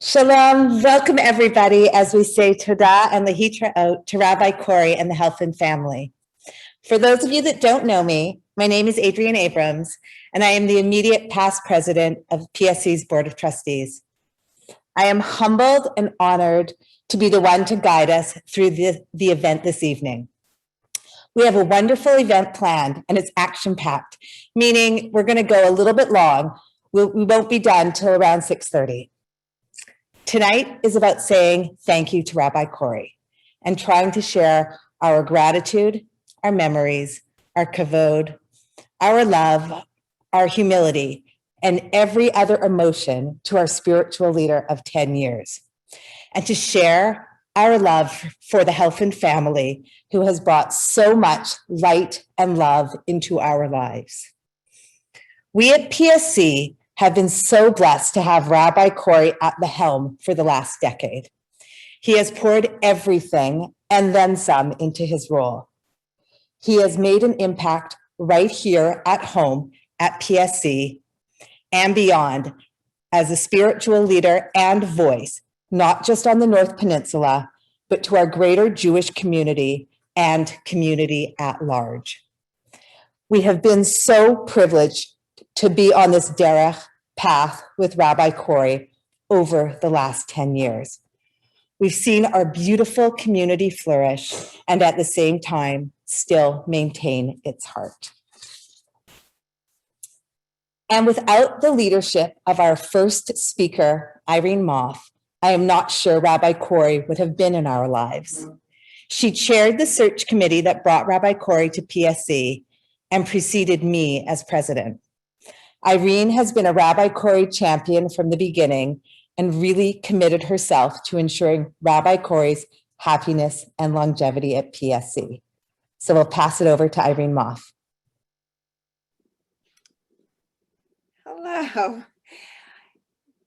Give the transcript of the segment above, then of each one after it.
Shalom, welcome everybody as we say Todah and Lehitraot to Rabbi Corey and the Health and Family. For those of you that don't know me, my name is Adrienne Abrams, and I am the immediate past president of PSC's Board of Trustees. I am humbled and honored to be the one to guide us through the event this evening. We have a wonderful event planned, and it's action-packed, meaning we're going to go a little bit long. We won't be done till around 6:30. Tonight is about saying thank you to Rabbi Corey and trying to share our gratitude, our memories, our kavod, our love, our humility, and every other emotion to our spiritual leader of 10 years, and to share our love for the Health and Family who has brought so much light and love into our lives. We at PSC have been so blessed to have Rabbi Corey at the helm for the last decade. He has poured everything and then some into his role. He has made an impact right here at home at PSC and beyond as a spiritual leader and voice, not just on the North Peninsula, but to our greater Jewish community and community at large. We have been so privileged to be on this derech path with Rabbi Corey over the last 10 years. We've seen our beautiful community flourish and at the same time still maintain its heart. And without the leadership of our first speaker, Irene Moff, I am not sure Rabbi Corey would have been in our lives. She chaired the search committee that brought Rabbi Corey to PSC and preceded me as president. Irene has been a Rabbi Corey champion from the beginning and really committed herself to ensuring Rabbi Corey's happiness and longevity at PSC. So we'll pass it over to Irene Moff. Hello.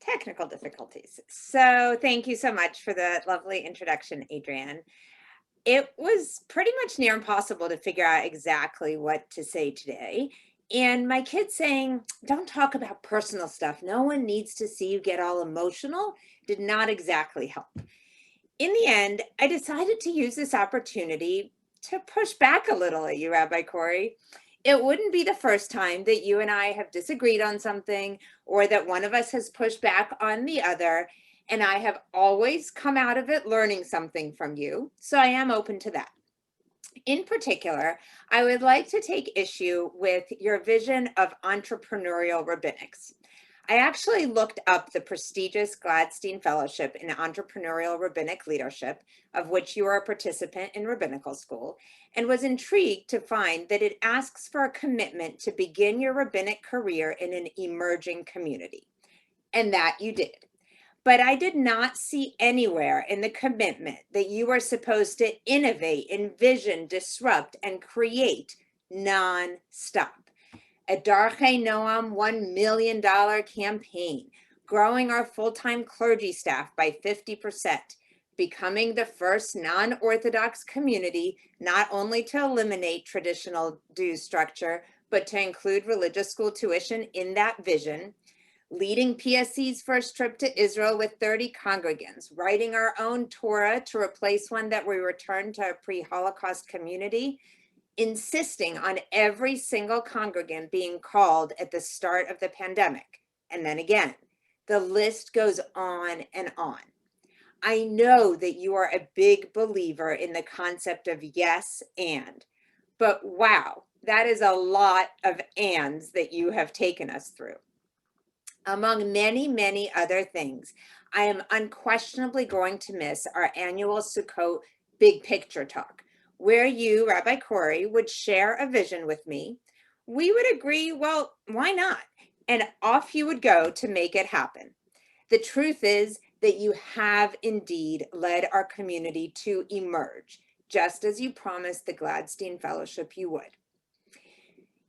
Technical difficulties. So thank you so much for the lovely introduction, Adrienne. It was pretty much near impossible to figure out exactly what to say today. And my kids saying, don't talk about personal stuff. No one needs to see you get all emotional did not exactly help. In the end, I decided to use this opportunity to push back a little at you, Rabbi Corey. It wouldn't be the first time that you and I have disagreed on something or that one of us has pushed back on the other. And I have always come out of it learning something from you. So I am open to that. In particular, I would like to take issue with your vision of entrepreneurial rabbinics. I actually looked up the prestigious Gladstein Fellowship in Entrepreneurial Rabbinic Leadership, of which you are a participant in rabbinical school, and was intrigued to find that it asks for a commitment to begin your rabbinic career in an emerging community. And that you did. But I did not see anywhere in the commitment that you are supposed to innovate, envision, disrupt, and create non-stop. A Darchei Noam $1 million campaign, growing our full-time clergy staff by 50%, becoming the first non-Orthodox community not only to eliminate traditional dues structure, but to include religious school tuition in that vision, leading PSC's first trip to Israel with 30 congregants, writing our own Torah to replace one that we returned to a pre-Holocaust community, insisting on every single congregant being called at the start of the pandemic. And then again, the list goes on and on. I know that you are a big believer in the concept of yes and, but wow, that is a lot of ands that you have taken us through. Among many, many other things, I am unquestionably going to miss our annual Sukkot Big Picture Talk, where you, Rabbi Corey, would share a vision with me. We would agree, well, why not? And off you would go to make it happen. The truth is that you have indeed led our community to emerge, just as you promised the Gladstein Fellowship you would.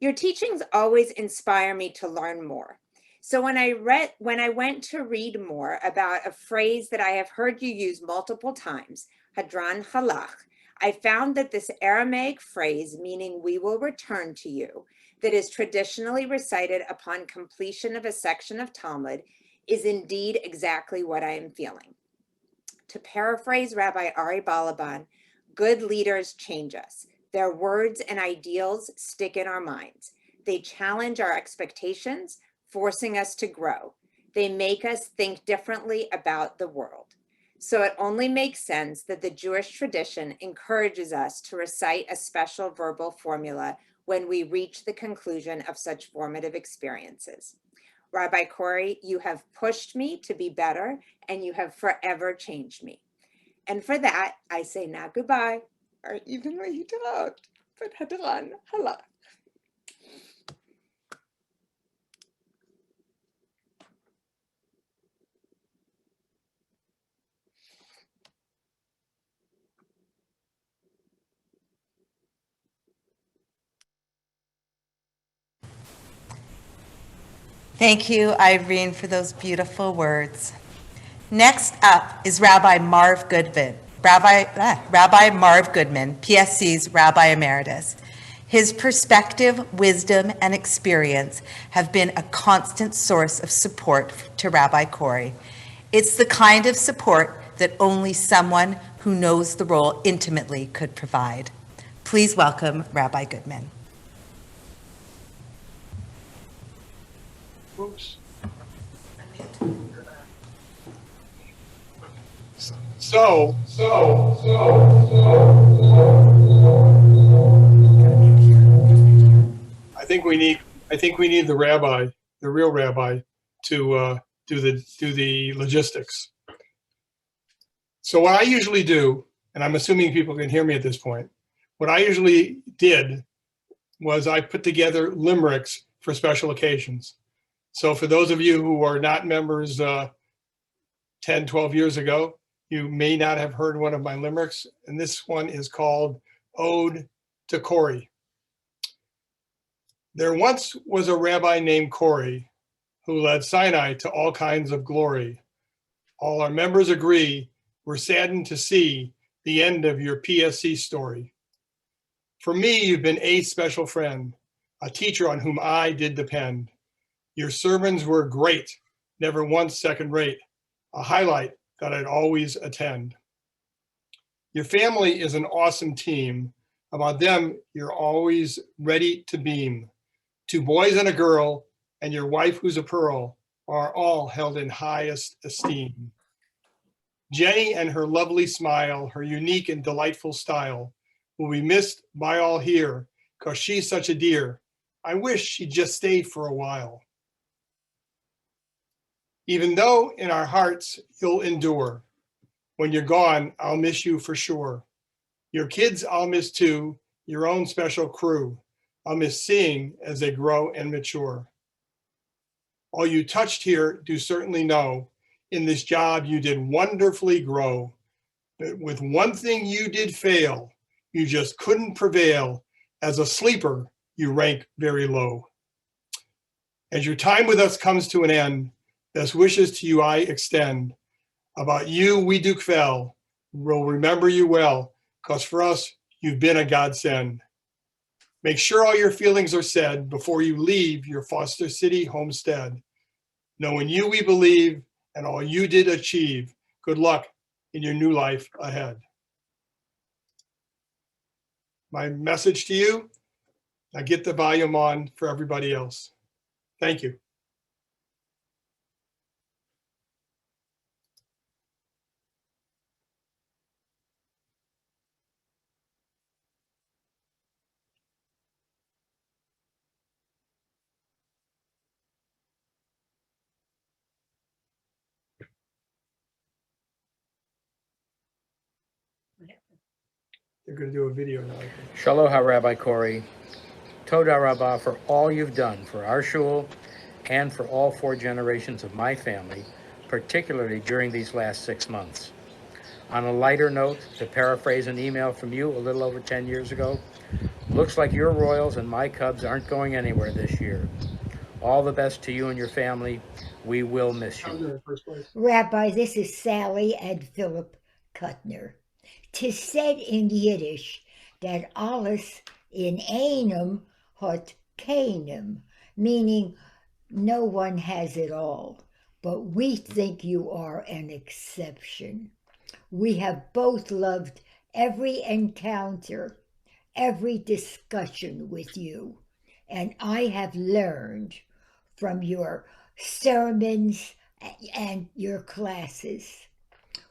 Your teachings always inspire me to learn more. So when I went to read more about a phrase that I have heard you use multiple times, hadran halach, I found that this Aramaic phrase meaning we will return to you, that is traditionally recited upon completion of a section of Talmud, is indeed exactly what I am feeling. To paraphrase Rabbi Ari Balaban, good leaders change us. Their words and ideals stick in our minds. They challenge our expectations, forcing us to grow. They make us think differently about the world. So it only makes sense that the Jewish tradition encourages us to recite a special verbal formula when we reach the conclusion of such formative experiences. Rabbi Corey, you have pushed me to be better, and you have forever changed me. And for that, I say now goodbye, or even להתראות, but hadran hala. Thank you, Irene, for those beautiful words. Next up is Rabbi Marv Goodman, Rabbi Marv Goodman, PSC's Rabbi Emeritus. His perspective, wisdom, and experience have been a constant source of support to Rabbi Corey. It's the kind of support that only someone who knows the role intimately could provide. Please welcome Rabbi Goodman. Oops. I think we need the rabbi, the real rabbi, to do the logistics. So what I usually do, and I'm assuming people can hear me at this point, what I usually did was I put together limericks for special occasions. So for those of you who are not members 10, 12 years ago, you may not have heard one of my limericks, and this one is called Ode to Corey. There once was a rabbi named Corey who led Sinai to all kinds of glory. All our members agree we're saddened to see the end of your PSC story. For me, you've been a special friend, a teacher on whom I did depend. Your sermons were great, never once second rate, a highlight that I'd always attend. Your family is an awesome team. About them, you're always ready to beam. 2 boys and a girl, and your wife who's a pearl, are all held in highest esteem. Jenny and her lovely smile, her unique and delightful style, will be missed by all here, 'cause she's such a dear. I wish she'd just stay for a while. Even though in our hearts you'll endure, when you're gone, I'll miss you for sure. Your kids I'll miss too, your own special crew. I'll miss seeing as they grow and mature. All you touched here do certainly know, in this job you did wonderfully grow. But with one thing you did fail, you just couldn't prevail. As a sleeper, you rank very low. As your time with us comes to an end, best wishes to you I extend. About you we do kvel, we'll remember you well, 'cause for us you've been a godsend. Make sure all your feelings are said before you leave your Foster City homestead. Knowing you we believe, and all you did achieve. Good luck in your new life ahead. My message to you, now get the volume on for everybody else. Thank you. They're going to do a video now. Shalom, Rabbi Corey. Todah Rabbi for all you've done for our shul and for all 4 generations of my family, particularly during these last 6 months. On a lighter note, to paraphrase an email from you a little over 10 years ago, looks like your Royals and my Cubs aren't going anywhere this year. All the best to you and your family. We will miss you. Rabbi, this is Sally and Philip Kuttner. 'Tis said in Yiddish that alles in einem hat keinem, meaning no one has it all. but we think you are an exception. We have both loved every encounter, every discussion with you, and I have learned from your sermons and your classes.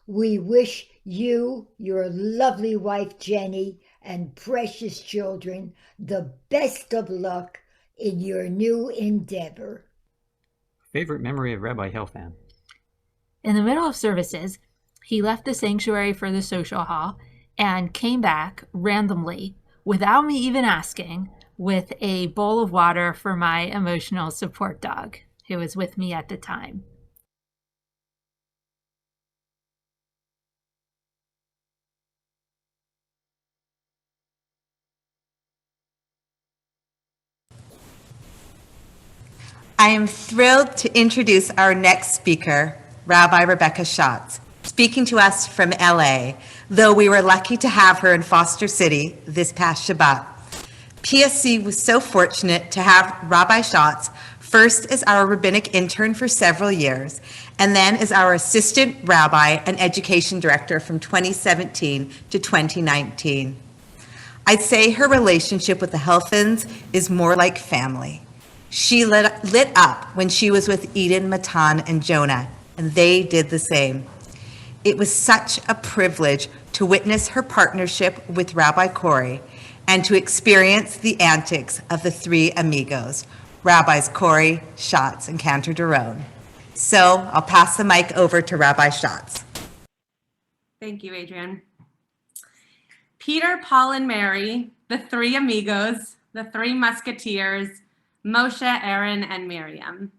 We wish you, your lovely wife Jenny, and precious children the best of luck in your new endeavor. Favorite memory of Rabbi Helfand? In the middle of services, he left the sanctuary for the social hall and came back randomly, without me even asking, with a bowl of water for my emotional support dog, who was with me at the time. I am thrilled to introduce our next speaker, Rabbi Rebecca Schatz, speaking to us from LA, though we were lucky to have her in Foster City this past Shabbat. PSC was so fortunate to have Rabbi Schatz first as our rabbinic intern for several years, and then as our assistant rabbi and education director from 2017 to 2019. I'd say her relationship with the Helfans is more like family. She lit up when she was with Eden, Matan, and Jonah, and they did the same. It was such a privilege to witness her partnership with Rabbi Corey and to experience the antics of the three amigos, Rabbis Corey, Schatz, and Cantor Daron. So I'll pass the mic over to Rabbi Schatz. Thank you, Adrian. Peter, Paul, and Mary, the three amigos, the three musketeers, Moshe, Aaron, and Miriam.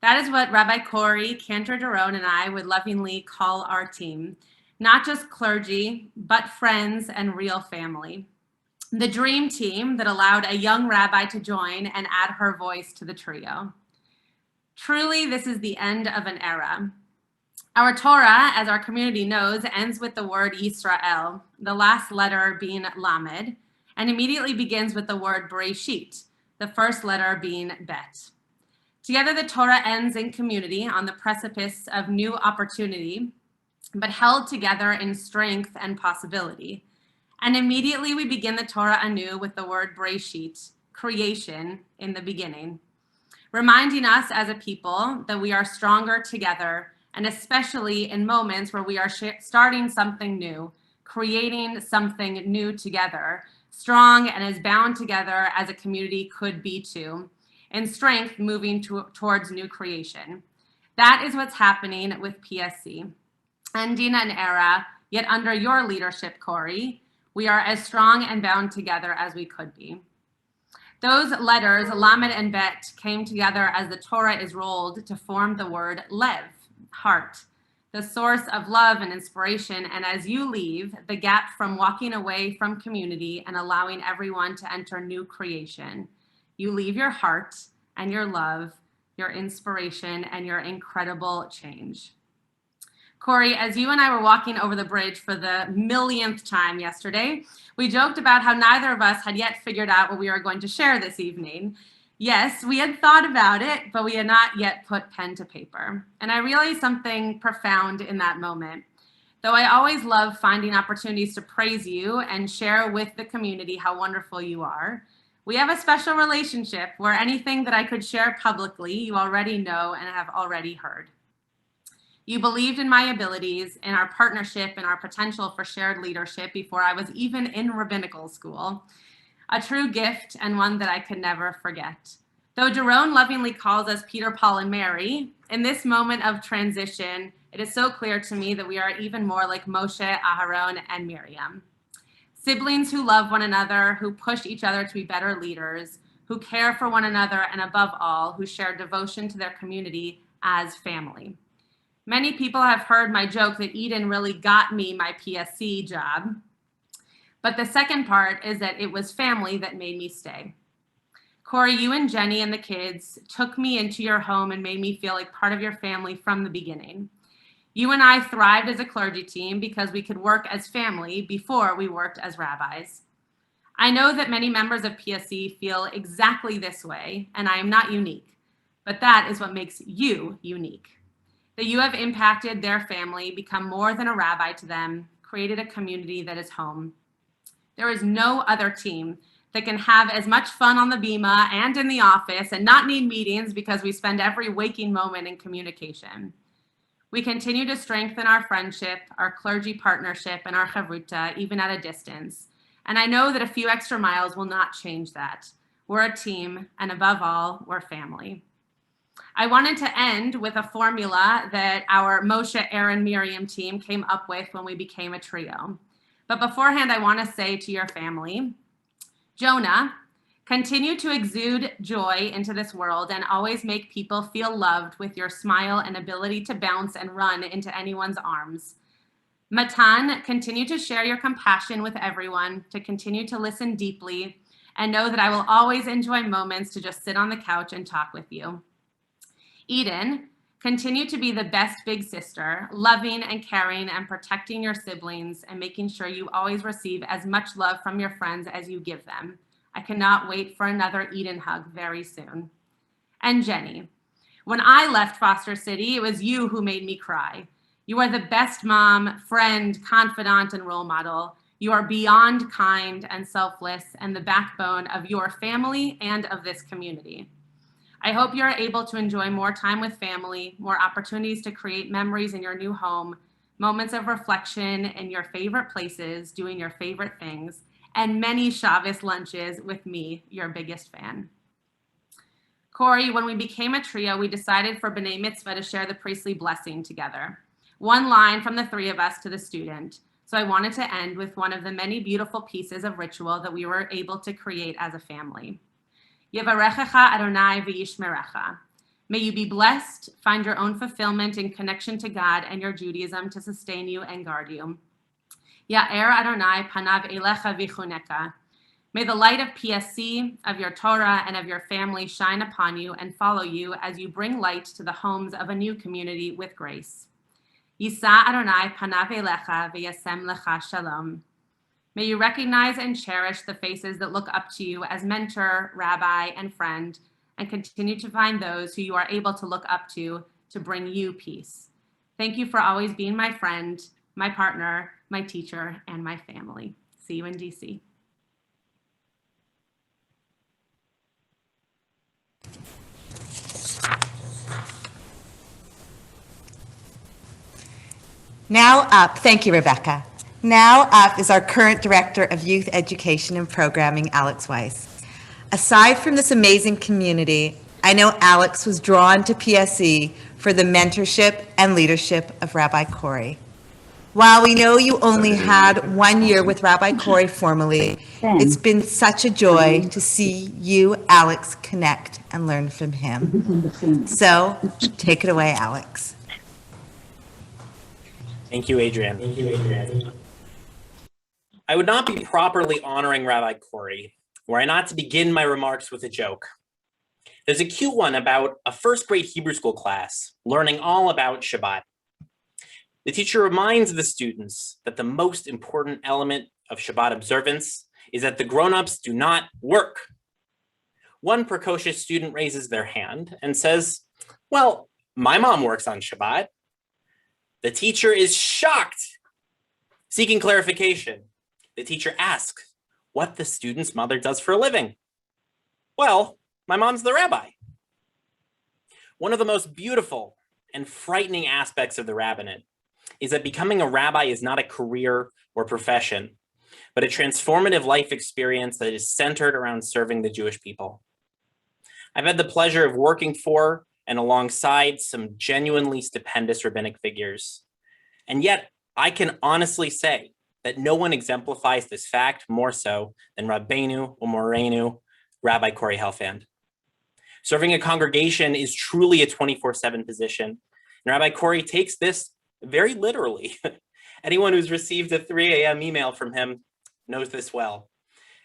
That is what Rabbi Corey, Cantor Daron, and I would lovingly call our team. Not just clergy, but friends and real family. The dream team that allowed a young rabbi to join and add her voice to the trio. Truly, this is the end of an era. Our Torah, as our community knows, ends with the word Yisrael, the last letter being Lamed, and immediately begins with the word Bereshit, the first letter being Bet. Together, the Torah ends in community on the precipice of new opportunity, but held together in strength and possibility. And immediately we begin the Torah anew with the word Bereshit, creation in the beginning, reminding us as a people that we are stronger together, and especially in moments where we are starting something new, creating something new together, strong and as bound together as a community could be too, and strength moving towards new creation. That is what's happening with PSC. Ending an era, yet under your leadership, Corey, we are as strong and bound together as we could be. Those letters, Lamed and Bet, came together as the Torah is rolled to form the word Lev, heart, the source of love and inspiration. And as you leave, the gap from walking away from community and allowing everyone to enter new creation. You leave your heart and your love, your inspiration, and your incredible change. Corey, as you and I were walking over the bridge for the millionth time yesterday, we joked about how neither of us had yet figured out what we were going to share this evening. Yes, we had thought about it, but we had not yet put pen to paper. And I realized something profound in that moment. Though I always love finding opportunities to praise you and share with the community how wonderful you are, we have a special relationship where anything that I could share publicly, you already know and have already heard. You believed in my abilities, in our partnership, and our potential for shared leadership before I was even in rabbinical school. A true gift and one that I could never forget. Though Daron lovingly calls us Peter, Paul, and Mary, in this moment of transition, it is so clear to me that we are even more like Moshe, Aharon, and Miriam. Siblings who love one another, who push each other to be better leaders, who care for one another, and above all, who share devotion to their community as family. Many people have heard my joke that Eden really got me my PSC job. But the second part is that it was family that made me stay. Corey, you and Jenny and the kids took me into your home and made me feel like part of your family from the beginning. You and I thrived as a clergy team because we could work as family before we worked as rabbis. I know that many members of PSC feel exactly this way, and I am not unique, but that is what makes you unique. that you have impacted their family, become more than a rabbi to them, created a community that is home. There is no other team that can have as much fun on the bima and in the office and not need meetings because we spend every waking moment in communication. We continue to strengthen our friendship, our clergy partnership, and our chavruta, even at a distance. And I know that a few extra miles will not change that. We're a team, and above all, we're family. I wanted to end with a formula that our Moshe, Aaron, Miriam team came up with when we became a trio. But beforehand, I want to say to your family, Jonah, continue to exude joy into this world and always make people feel loved with your smile and ability to bounce and run into anyone's arms. Matan, continue to share your compassion with everyone, to continue to listen deeply, and know that I will always enjoy moments to just sit on the couch and talk with you. Eden, continue to be the best big sister, loving and caring and protecting your siblings and making sure you always receive as much love from your friends as you give them. I cannot wait for another Eden hug very soon. And Jenny, when I left Foster City, it was you who made me cry. You are the best mom, friend, confidant, and role model. You are beyond kind and selfless and the backbone of your family and of this community. I hope you are able to enjoy more time with family, more opportunities to create memories in your new home, moments of reflection in your favorite places, doing your favorite things, and many Shabbos lunches with me, your biggest fan. Corey, when we became a trio, we decided for B'nai Mitzvah to share the priestly blessing together. One line from the three of us to the student. So I wanted to end with one of the many beautiful pieces of ritual that we were able to create as a family. Yevarechecha Adonai v'yishmerecha. May you be blessed, find your own fulfillment in connection to God and your Judaism to sustain you and guard you. Ya'er Adonai panav elecha v'chuneka. May the light of PSC, of your Torah, and of your family shine upon you and follow you as you bring light to the homes of a new community with grace. Yisa Adonai panav elecha v'yasem lecha shalom. May you recognize and cherish the faces that look up to you as mentor, rabbi, and friend, and continue to find those who you are able to look up to bring you peace. Thank you for always being my friend, my partner, my teacher, and my family. See you in DC. Now up, thank you, Rebecca. Now up is our current Director of Youth Education and Programming, Alex Weiss. Aside from this amazing community, I know Alex was drawn to PSE for the mentorship and leadership of Rabbi Corey. While we know you only had 1 year with Rabbi Corey formally, it's been such a joy to see you, Alex, connect and learn from him. So take it away, Alex. Thank you, Adrian. I would not be properly honoring Rabbi Corey were I not to begin my remarks with a joke. There's a cute one about a first grade Hebrew school class learning all about Shabbat. The teacher reminds the students that the most important element of Shabbat observance is that the grown-ups do not work. One precocious student raises their hand and says, "Well, my mom works on Shabbat." The teacher is shocked. Seeking clarification, the teacher asks what the student's mother does for a living. "Well, my mom's the rabbi." One of the most beautiful and frightening aspects of the rabbinate is that becoming a rabbi is not a career or profession, but a transformative life experience that is centered around serving the Jewish people. I've had the pleasure of working for and alongside some genuinely stupendous rabbinic figures. And yet, I can honestly say that no one exemplifies this fact more so than Rabbeinu or Morenu, Rabbi Corey Helfand. Serving a congregation is truly a 24/7 position, and Rabbi Corey takes this very literally. Anyone who's received a 3 a.m. email from him knows this well.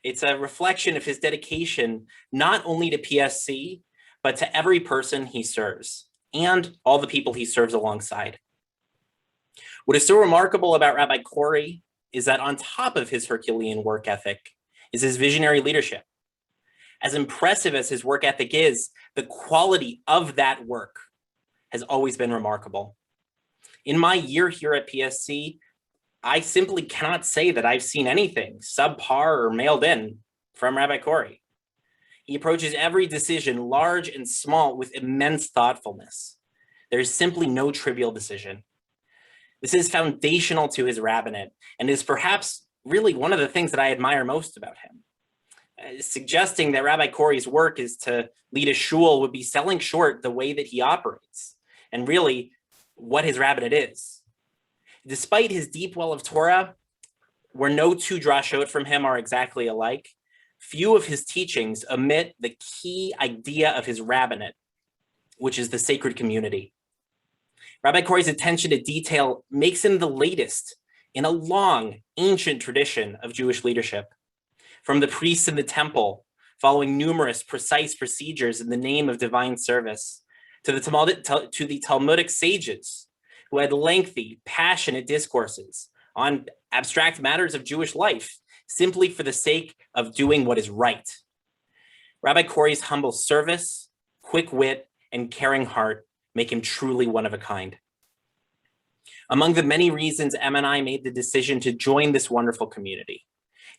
It's a reflection of his dedication not only to PSC, but to every person he serves and all the people he serves alongside. What is so remarkable about Rabbi Corey is that on top of his Herculean work ethic is his visionary leadership. As impressive as his work ethic is, the quality of that work has always been remarkable. In my year here at PSC, I simply cannot say that I've seen anything subpar or mailed in from Rabbi Corey. He approaches every decision, large and small, with immense thoughtfulness. There's simply no trivial decision. This is foundational to his rabbinate and is perhaps really one of the things that I admire most about him. Suggesting that Rabbi Corey's work is to lead a shul would be selling short the way that he operates and really what his rabbinate is. Despite his deep well of Torah, where no two drashot from him are exactly alike, few of his teachings omit the key idea of his rabbinate, which is the sacred community. Rabbi Corey's attention to detail makes him the latest in a long, ancient tradition of Jewish leadership. From the priests in the temple, following numerous precise procedures in the name of divine service, to the Talmudic sages who had lengthy, passionate discourses on abstract matters of Jewish life, simply for the sake of doing what is right. Rabbi Corey's humble service, quick wit, and caring heart make him truly one of a kind. Among the many reasons Em and I made the decision to join this wonderful community,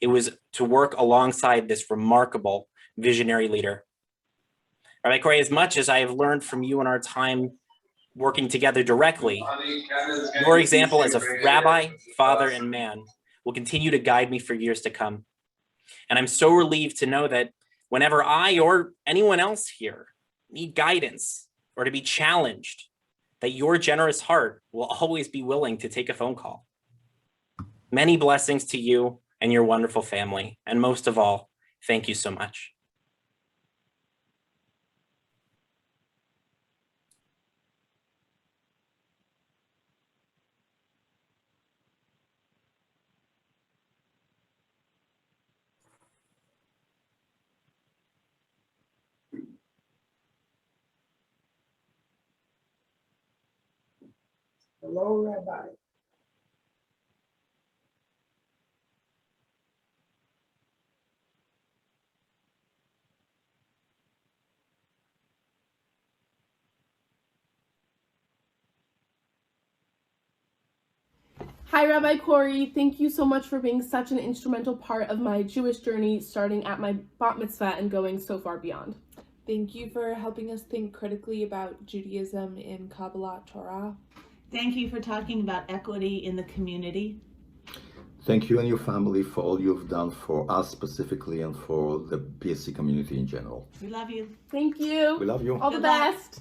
it was to work alongside this remarkable visionary leader. Rabbi Corey, as much as I have learned from you in our time working together directly, your example as a rabbi, father, and man will continue to guide me for years to come. And I'm so relieved to know that whenever I or anyone else here need guidance or to be challenged, that your generous heart will always be willing to take a phone call. Many blessings to you and your wonderful family. And most of all, thank you so much. Hello, Rabbi. Hi, Rabbi Corey. Thank you so much for being such an instrumental part of my Jewish journey, starting at my bat mitzvah and going so far beyond. Thank you for helping us think critically about Judaism in Kabbalah Torah. Thank you for talking about equity in the community. Thank you and your family for all you've done for us specifically and for the PSC community in general. We love you. Thank you. We love you. All the best.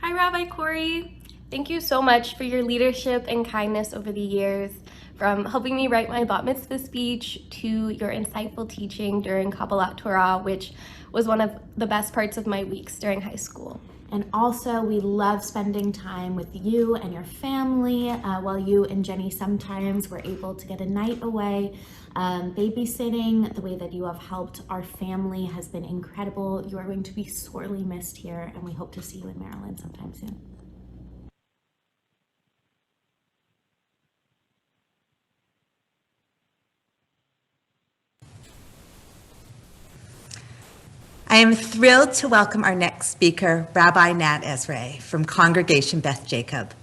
Hi, Rabbi Corey. Thank you so much for your leadership and kindness over the years, from helping me write my bat mitzvah speech to your insightful teaching during Kabbalah Torah, which was one of the best parts of my weeks during high school. And also, we love spending time with you and your family while you and Jenny sometimes were able to get a night away. Babysitting, the way that you have helped our family has been incredible. You are going to be sorely missed here, and we hope to see you in Maryland sometime soon. I am thrilled to welcome our next speaker, Rabbi Nat Ezra from Congregation Beth Jacob.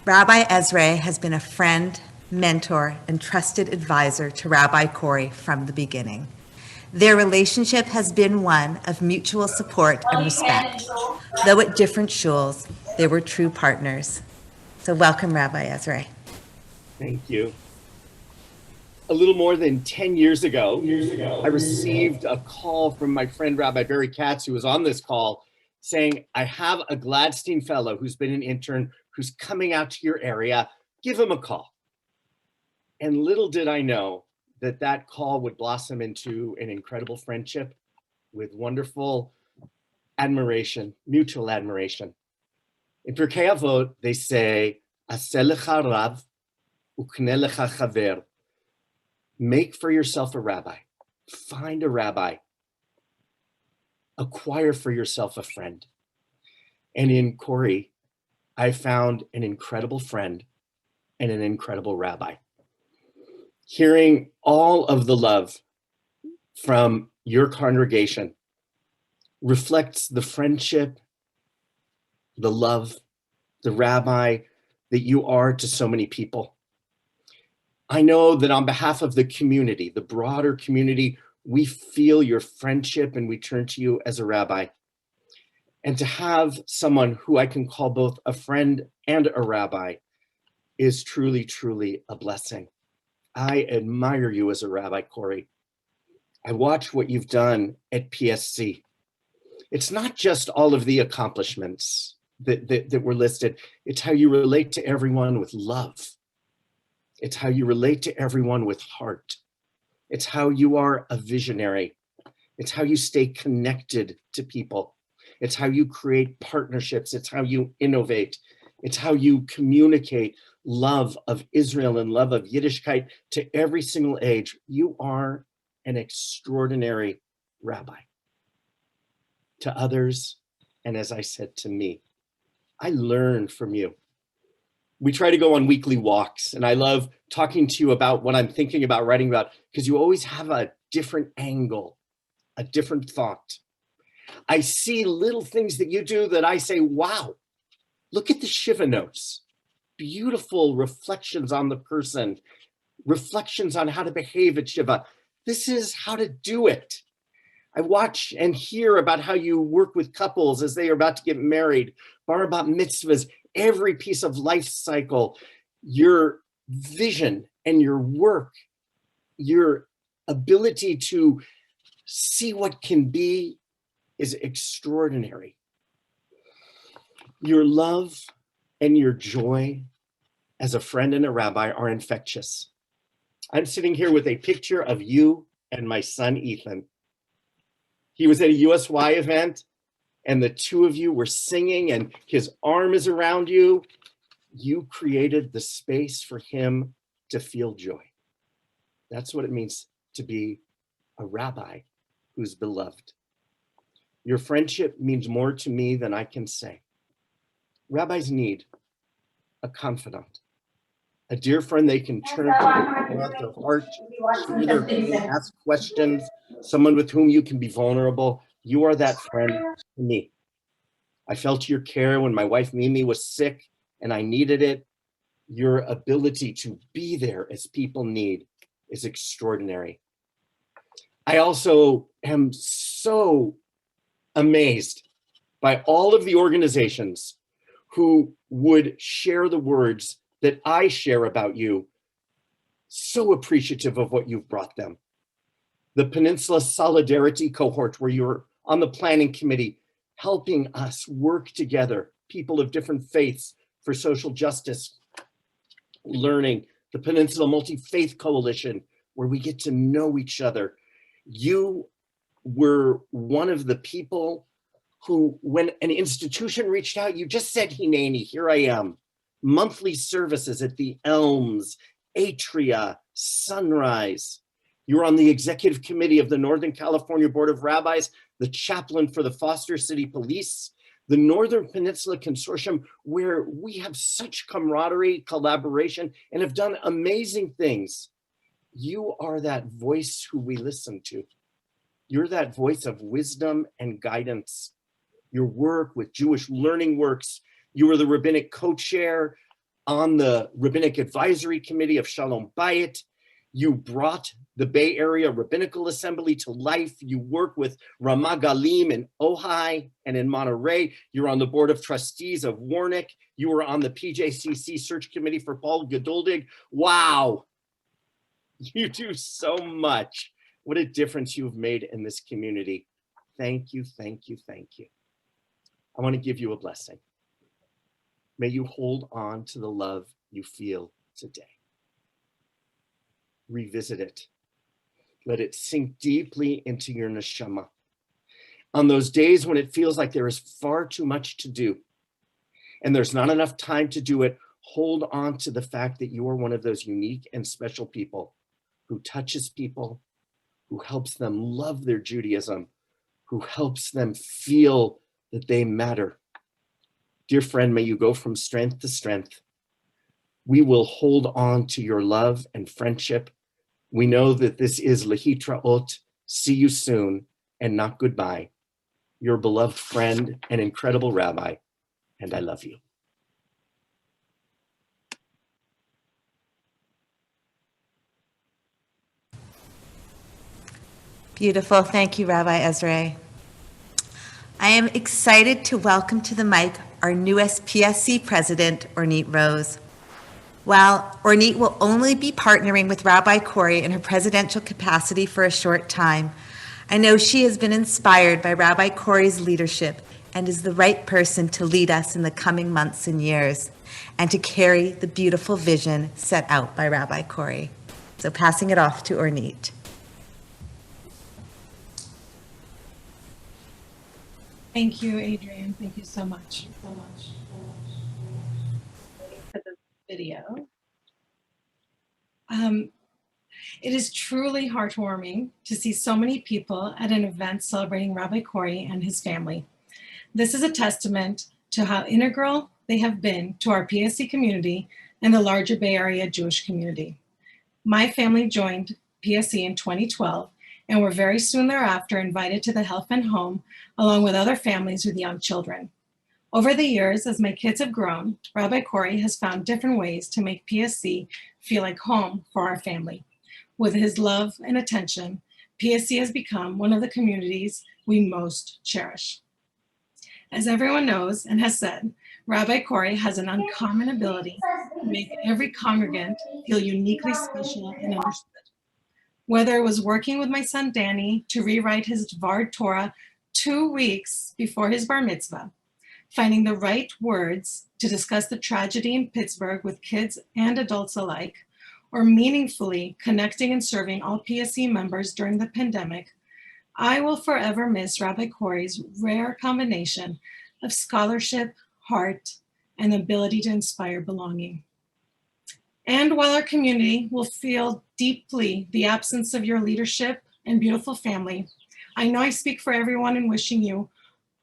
Rabbi Ezra has been a friend, mentor, and trusted advisor to Rabbi Corey from the beginning. Their relationship has been one of mutual support and respect. Though at different shuls, they were true partners. So welcome, Rabbi Ezra. Thank you. A little more than 10 years ago, I received a call from my friend Rabbi Barry Katz, who was on this call, saying, I have a Gladstein fellow who's been an intern who's coming out to your area. Give him a call. And little did I know that that call would blossom into an incredible friendship with wonderful admiration, mutual admiration. In Pirkei Avot, they say, Aseh lecha rav ukne lecha chaver. Make for yourself a rabbi. Find a rabbi. Acquire for yourself a friend. And in Corey, I found an incredible friend and an incredible rabbi. Hearing all of the love from your congregation reflects the friendship, the love, the rabbi that you are to so many people. I know that on behalf of the community, the broader community, we feel your friendship and we turn to you as a rabbi. And to have someone who I can call both a friend and a rabbi is truly, truly a blessing. I admire you as a rabbi, Corey. I watch what you've done at PSC. It's not just all of the accomplishments that were listed. It's how you relate to everyone with love. It's how you relate to everyone with heart. It's how you are a visionary. It's how you stay connected to people. It's how you create partnerships. It's how you innovate. It's how you communicate love of Israel and love of Yiddishkeit to every single age. You are an extraordinary rabbi to others. And as I said, to me, I learn from you. We try to go on weekly walks, and I love talking to you about what I'm thinking about, writing about, because you always have a different angle, a different thought. I see little things that you do that I say, wow, look at the Shiva notes. Beautiful reflections on the person, reflections on how to behave at Shiva. This is how to do it. I watch and hear about how you work with couples as they are about to get married, bar bat mitzvahs, every piece of life cycle, your vision and your work, your ability to see what can be is extraordinary. Your love and your joy as a friend and a rabbi are infectious. I'm sitting here with a picture of you and my son, Ethan. He was at a USY event and the two of you were singing and his arm is around you. You created the space for him to feel joy. That's what it means to be a rabbi who's beloved. Your friendship means more to me than I can say. Rabbis need a confidant, a dear friend they can turn to, pour out their heart, share their pain, ask questions, someone with whom you can be vulnerable. You are that friend to me. I felt your care when my wife Mimi was sick and I needed it. Your ability to be there as people need is extraordinary. I also am so amazed by all of the organizations who would share the words that I share about you, so appreciative of what you've brought them. The Peninsula Solidarity Cohort, where you're on the planning committee, helping us work together, people of different faiths for social justice, learning. The Peninsula Multi-Faith Coalition, where we get to know each other. You were one of the people who, when an institution reached out, you just said, Hineni, here I am. Monthly services at the Elms, Atria, Sunrise. You were on the executive committee of the Northern California Board of Rabbis, the chaplain for the Foster City Police, the Northern Peninsula Consortium, where we have such camaraderie, collaboration, and have done amazing things. You are that voice who we listen to. You're that voice of wisdom and guidance. Your work with Jewish Learning Works. You were the rabbinic co-chair on the Rabbinic Advisory Committee of Shalom Bayit. You brought the Bay Area Rabbinical Assembly to life. You work with Ramat Galim in Ojai and in Monterey. You're on the Board of Trustees of Warnick. You were on the PJCC Search Committee for Paul Geduldig. Wow, you do so much. What a difference you've made in this community. Thank you, thank you, thank you. I want to give you a blessing. May you hold on to the love you feel today. Revisit it. Let it sink deeply into your neshama. On those days when it feels like there is far too much to do and there's not enough time to do it, hold on to the fact that you are one of those unique and special people who touches people, who helps them love their Judaism, who helps them feel that they matter. Dear friend, may you go from strength to strength. We will hold on to your love and friendship. We know that this is Lehitraot, see you soon, and not goodbye. Your beloved friend and incredible rabbi, and I love you. Beautiful. Thank you, Rabbi Ezra. I am excited to welcome to the mic our newest PSC president, Ornit Rose. While Ornit will only be partnering with Rabbi Corey in her presidential capacity for a short time, I know she has been inspired by Rabbi Corey's leadership and is the right person to lead us in the coming months and years and to carry the beautiful vision set out by Rabbi Corey. So passing it off to Ornit. Thank you, Adrian. Thank you so much. For the video. It is truly heartwarming to see so many people at an event celebrating Rabbi Corey and his family. This is a testament to how integral they have been to our PSC community and the larger Bay Area Jewish community. My family joined PSC in 2012 and were very soon thereafter invited to the Health and Home along with other families with young children. Over the years, as my kids have grown, Rabbi Corey has found different ways to make PSC feel like home for our family. With his love and attention, PSC has become one of the communities we most cherish. As everyone knows and has said, Rabbi Corey has an uncommon ability to make every congregant feel uniquely special and understood. Whether it was working with my son Danny to rewrite his Dvar Torah 2 weeks before his bar mitzvah, finding the right words to discuss the tragedy in Pittsburgh with kids and adults alike, or meaningfully connecting and serving all PSC members during the pandemic, I will forever miss Rabbi Corey's rare combination of scholarship, heart, and ability to inspire belonging. And while our community will feel deeply the absence of your leadership and beautiful family, I know I speak for everyone in wishing you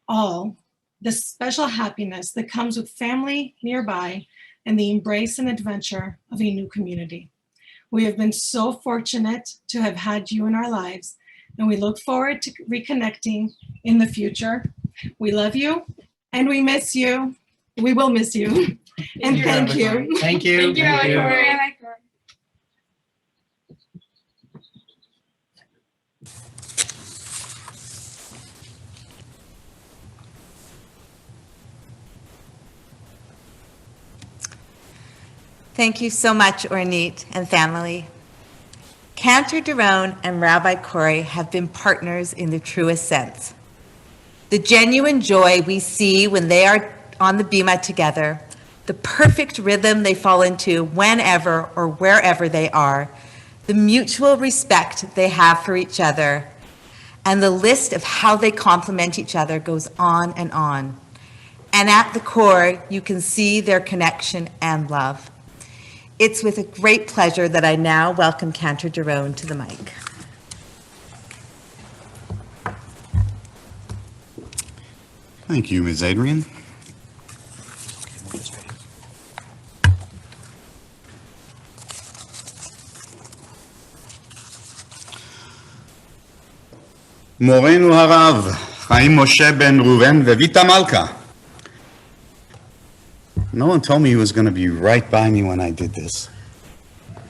all the special happiness that comes with family nearby and the embrace and adventure of a new community. We have been so fortunate to have had you in our lives, and we look forward to reconnecting in the future. We love you and we miss you. We will miss you. And thank you. Thank you. Thank you, Rabbi Corey. Thank you so much, Ornit and family. Cantor Daron and Rabbi Corey have been partners in the truest sense. The genuine joy we see when they are on the bima together, the perfect rhythm they fall into whenever or wherever they are, the mutual respect they have for each other, and the list of how they complement each other goes on and on. And at the core, you can see their connection and love. It's with a great pleasure that I now welcome Cantor Daron to the mic. Thank you, Ms. Adrian. מורנו הרב, חיים משה בן ראובן וויטה מלכה. No one told me he was going to be right by me when I did this.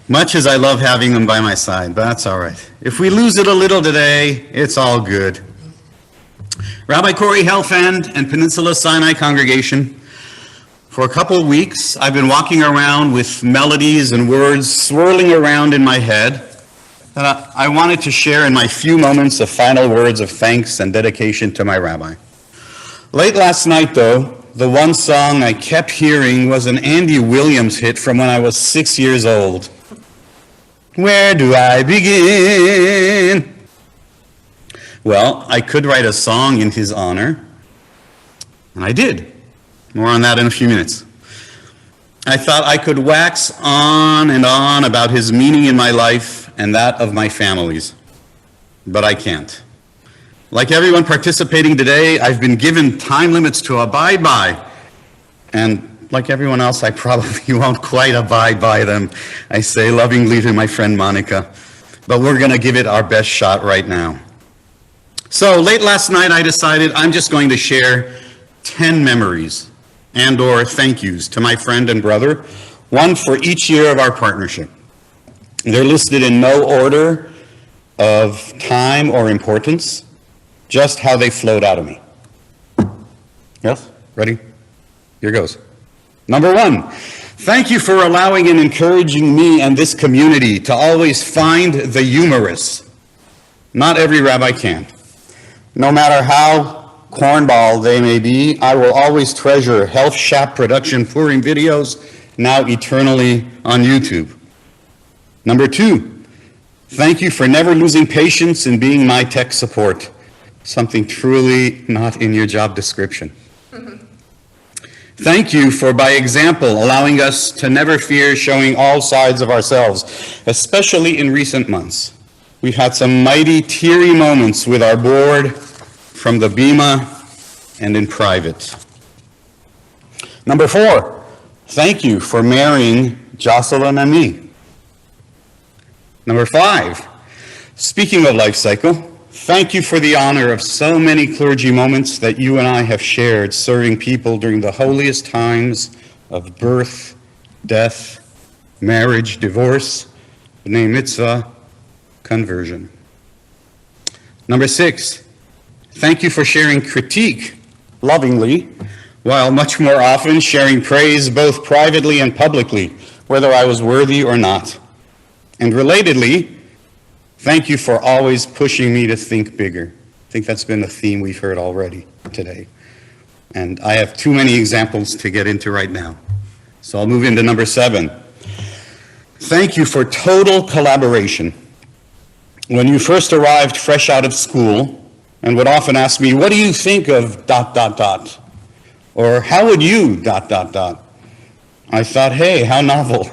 Much as I love having him by my side, but that's all right. If we lose it a little today, it's all good. Rabbi Corey Helfand and Peninsula Sinai congregation, for a couple of weeks, I've been walking around with melodies and words swirling around in my head that I wanted to share in my few moments of final words of thanks and dedication to my rabbi. Late last night, though, the one song I kept hearing was an Andy Williams hit from when I was 6 years old. Where do I begin? Well, I could write a song in his honor, and I did. More on that in a few minutes. I thought I could wax on and on about his meaning in my life and that of my family's, but I can't. Like everyone participating today, I've been given time limits to abide by. And like everyone else, I probably won't quite abide by them. I say lovingly to my friend Monica. but we're going to give it our best shot right now. So late last night, I decided I'm just going to share 10 memories and/or thank yous to my friend and brother, one for each year of our partnership. They're listed in no order of time or importance, just how they flowed out of me. Yes? Ready? Here goes. Number one, thank you for allowing and encouraging me and this community to always find the humorous. Not every rabbi can. No matter how cornball they may be, I will always treasure Health Shop production Purim videos, now eternally on YouTube. Number two, thank you for never losing patience in being my tech support, something truly not in your job description. Thank you for, by example, allowing us to never fear showing all sides of ourselves, especially in recent months. We've had some mighty teary moments with our board from the Bima and in private. Number four, thank you for marrying Jocelyn and me. Number five, speaking of life cycle, thank you for the honor of so many clergy moments that you and I have shared serving people during the holiest times of birth, death, marriage, divorce, b'nai mitzvah, conversion. Number six, thank you for sharing critique lovingly, while much more often sharing praise both privately and publicly, whether I was worthy or not. And relatedly, thank you for always pushing me to think bigger. I think that's been a theme we've heard already today. And I have too many examples to get into right now. So I'll move into number 7. Thank you for total collaboration. When you first arrived fresh out of school and would often ask me, what do you think of ... Or how would you ... I thought, hey, how novel.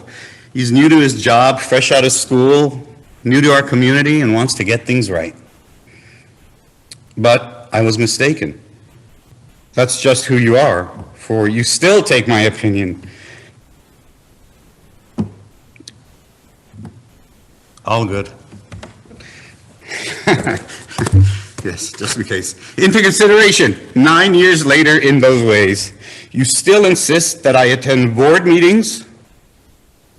He's new to his job, fresh out of school, new to our community, and wants to get things right. But I was mistaken. That's just who you are, for you still take my opinion. All good. Yes, just in case. Into consideration, 9 years later in those ways, you still insist that I attend board meetings,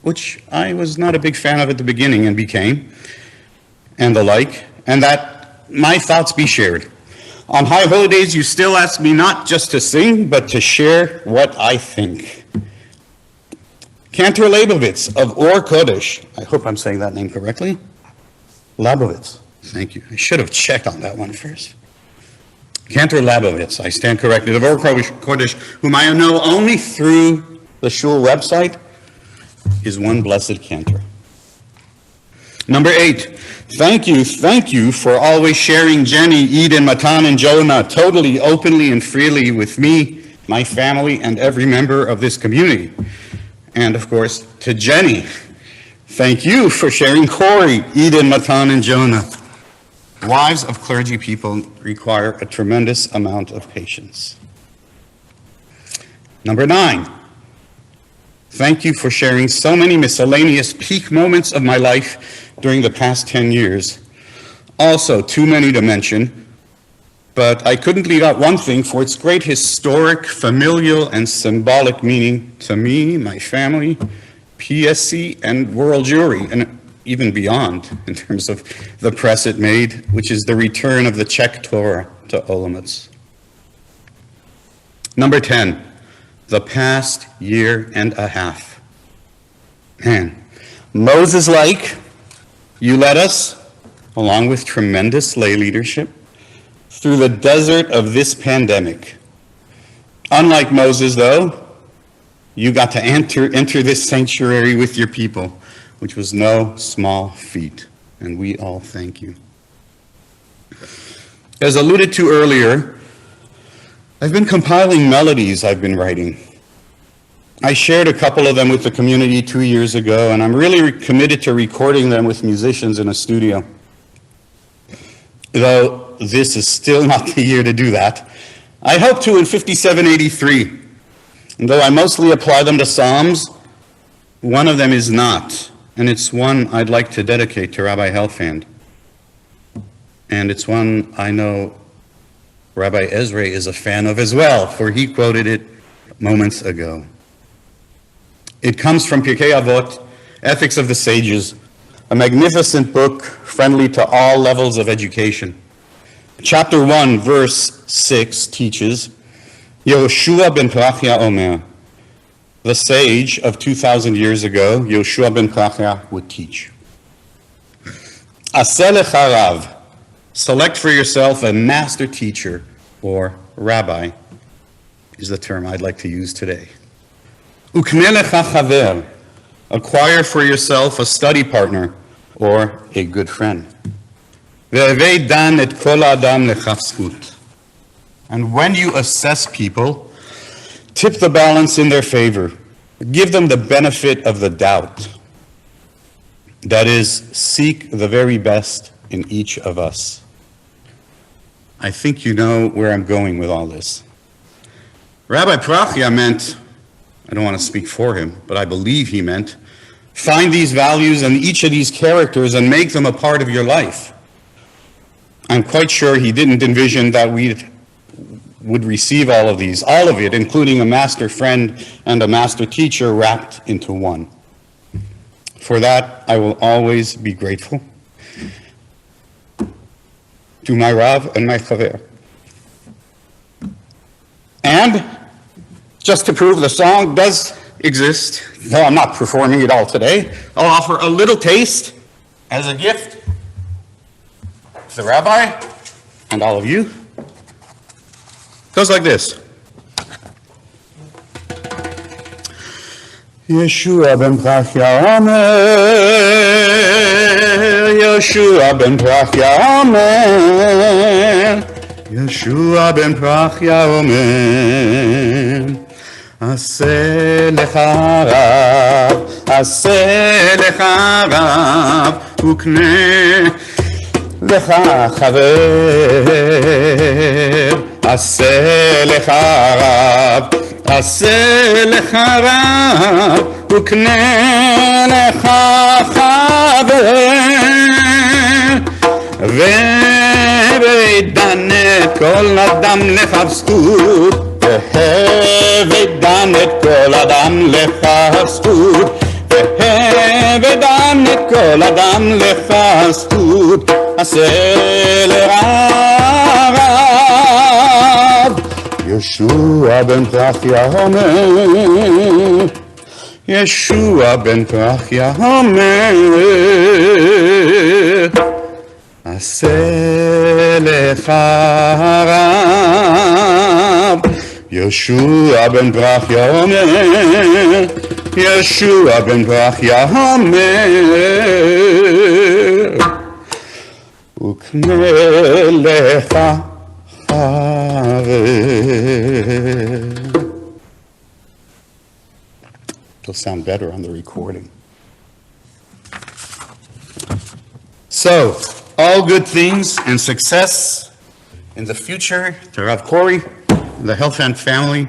which I was not a big fan of at the beginning and became, and the like, and that my thoughts be shared. On high holidays, you still ask me not just to sing, but to share what I think. Cantor Leibovitz of Or Kodesh, I hope I'm saying that name correctly. Leibovitz, thank you. I should have checked on that one first. Cantor Leibovitz, I stand corrected, of Or Kodesh, whom I know only through the shul website, is one blessed Cantor. Number 8, thank you for always sharing Jenny, Eden, Matan, and Jonah totally, openly, and freely with me, my family, and every member of this community. And of course, to Jenny, thank you for sharing Corey, Eden, Matan, and Jonah. Wives of clergy people require a tremendous amount of patience. Number 9, thank you for sharing so many miscellaneous peak moments of my life during the past 10 years. Also, too many to mention, but I couldn't leave out one thing for its great historic, familial, and symbolic meaning to me, my family, PSC, and world Jewry, and even beyond in terms of the press it made, which is the return of the Czech Torah to Olomouc. Number 10. The past year and a half. Man, Moses-like, you led us, along with tremendous lay leadership, through the desert of this pandemic. Unlike Moses, though, you got to enter this sanctuary with your people, which was no small feat, and we all thank you. As alluded to earlier, I've been compiling melodies I've been writing. I shared a couple of them with the community 2 years ago, and I'm really committed to recording them with musicians in a studio. Though this is still not the year to do that. I hope to in 5783. And though I mostly apply them to Psalms, one of them is not. and it's one I'd like to dedicate to Rabbi Helfand. And it's one I know Rabbi Ezra is a fan of as well, for he quoted it moments ago. It comes from Pirkei Avot, Ethics of the Sages, a magnificent book friendly to all levels of education. Chapter 1, verse 6 teaches, Yehoshua ben Prachia Omer, the sage of 2,000 years ago, Yehoshua ben Prachia would teach. Aseh lecha rav, select for yourself a master teacher, or rabbi, is the term I'd like to use today. Ukne lecha chaver, acquire for yourself a study partner, or a good friend. Ve'evei dan et kol adam lechaf zchut. And when you assess people, tip the balance in their favor. Give them the benefit of the doubt. That is, seek the very best in each of us. I think you know where I'm going with all this. Rabbi Prachia meant, I don't want to speak for him, but I believe he meant, find these values in each of these characters and make them a part of your life. I'm quite sure he didn't envision that we would receive all of these, all of it, including a master friend and a master teacher wrapped into one. For that, I will always be grateful to my Rav and my Chaver. And just to prove the song does exist, though I'm not performing it all today, I'll offer a little taste as a gift to the rabbi and all of you. It goes like this. Yeshua ben Prachia Omer, Yeshua ben Prachia Omer, Yeshua ben Prachia Omer, Aseh lecha rav, ukne lecha chaver, Aseh lecha rav, Aseh lecha rav, ukne lecha chaver, ve'dan et kol adam lechav zchut, ve'dan et kol adam lechav zchut, ve'dan et kol adam lechav zchut, aseh lecha Yeshua ben Prachia Omer, Yeshua ben Prachia Omer, Aseh lecha rav, Yeshua ben Prachia Omer, Yeshua ben Prachia Omer, ukne lecha it'll sound better on the recording. So, all good things and success in the future to Rav Corey, the Helfand family,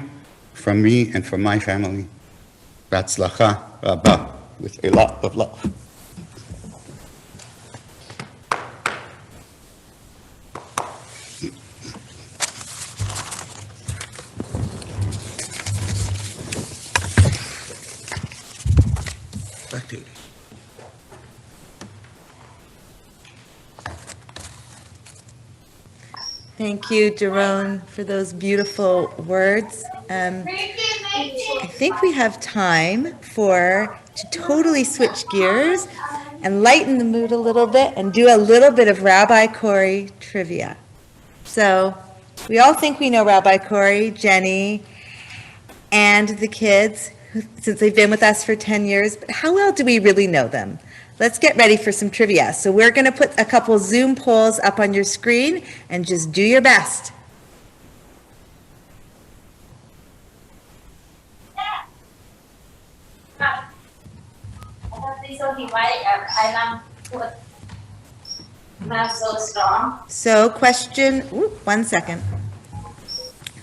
from me and from my family. Batzlacha Rabbah, with a lot of love. Thank you, Daron, for those beautiful words. I think we have time to totally switch gears and lighten the mood a little bit and do a little bit of Rabbi Corey trivia. So we all think we know Rabbi Corey, Jenny, and the kids, since they've been with us for 10 years, but how well do we really know them? Let's get ready for some trivia. So we're going to put a couple Zoom polls up on your screen and just do your best. So question, one second.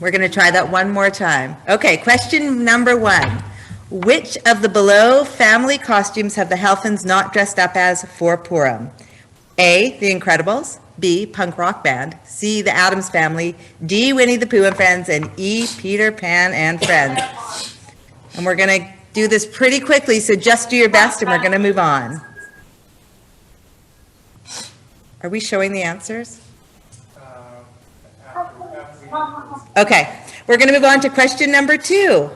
We're going to try that one more time. Okay, question number 1. Which of the below family costumes have the Helfans not dressed up as for Purim? A, The Incredibles, B, Punk Rock Band, C, The Addams Family, D, Winnie the Pooh and Friends, and E, Peter Pan and Friends. And we're going to do this pretty quickly, so just do your best and we're going to move on. Are we showing the answers? Okay, we're going to move on to question number 2.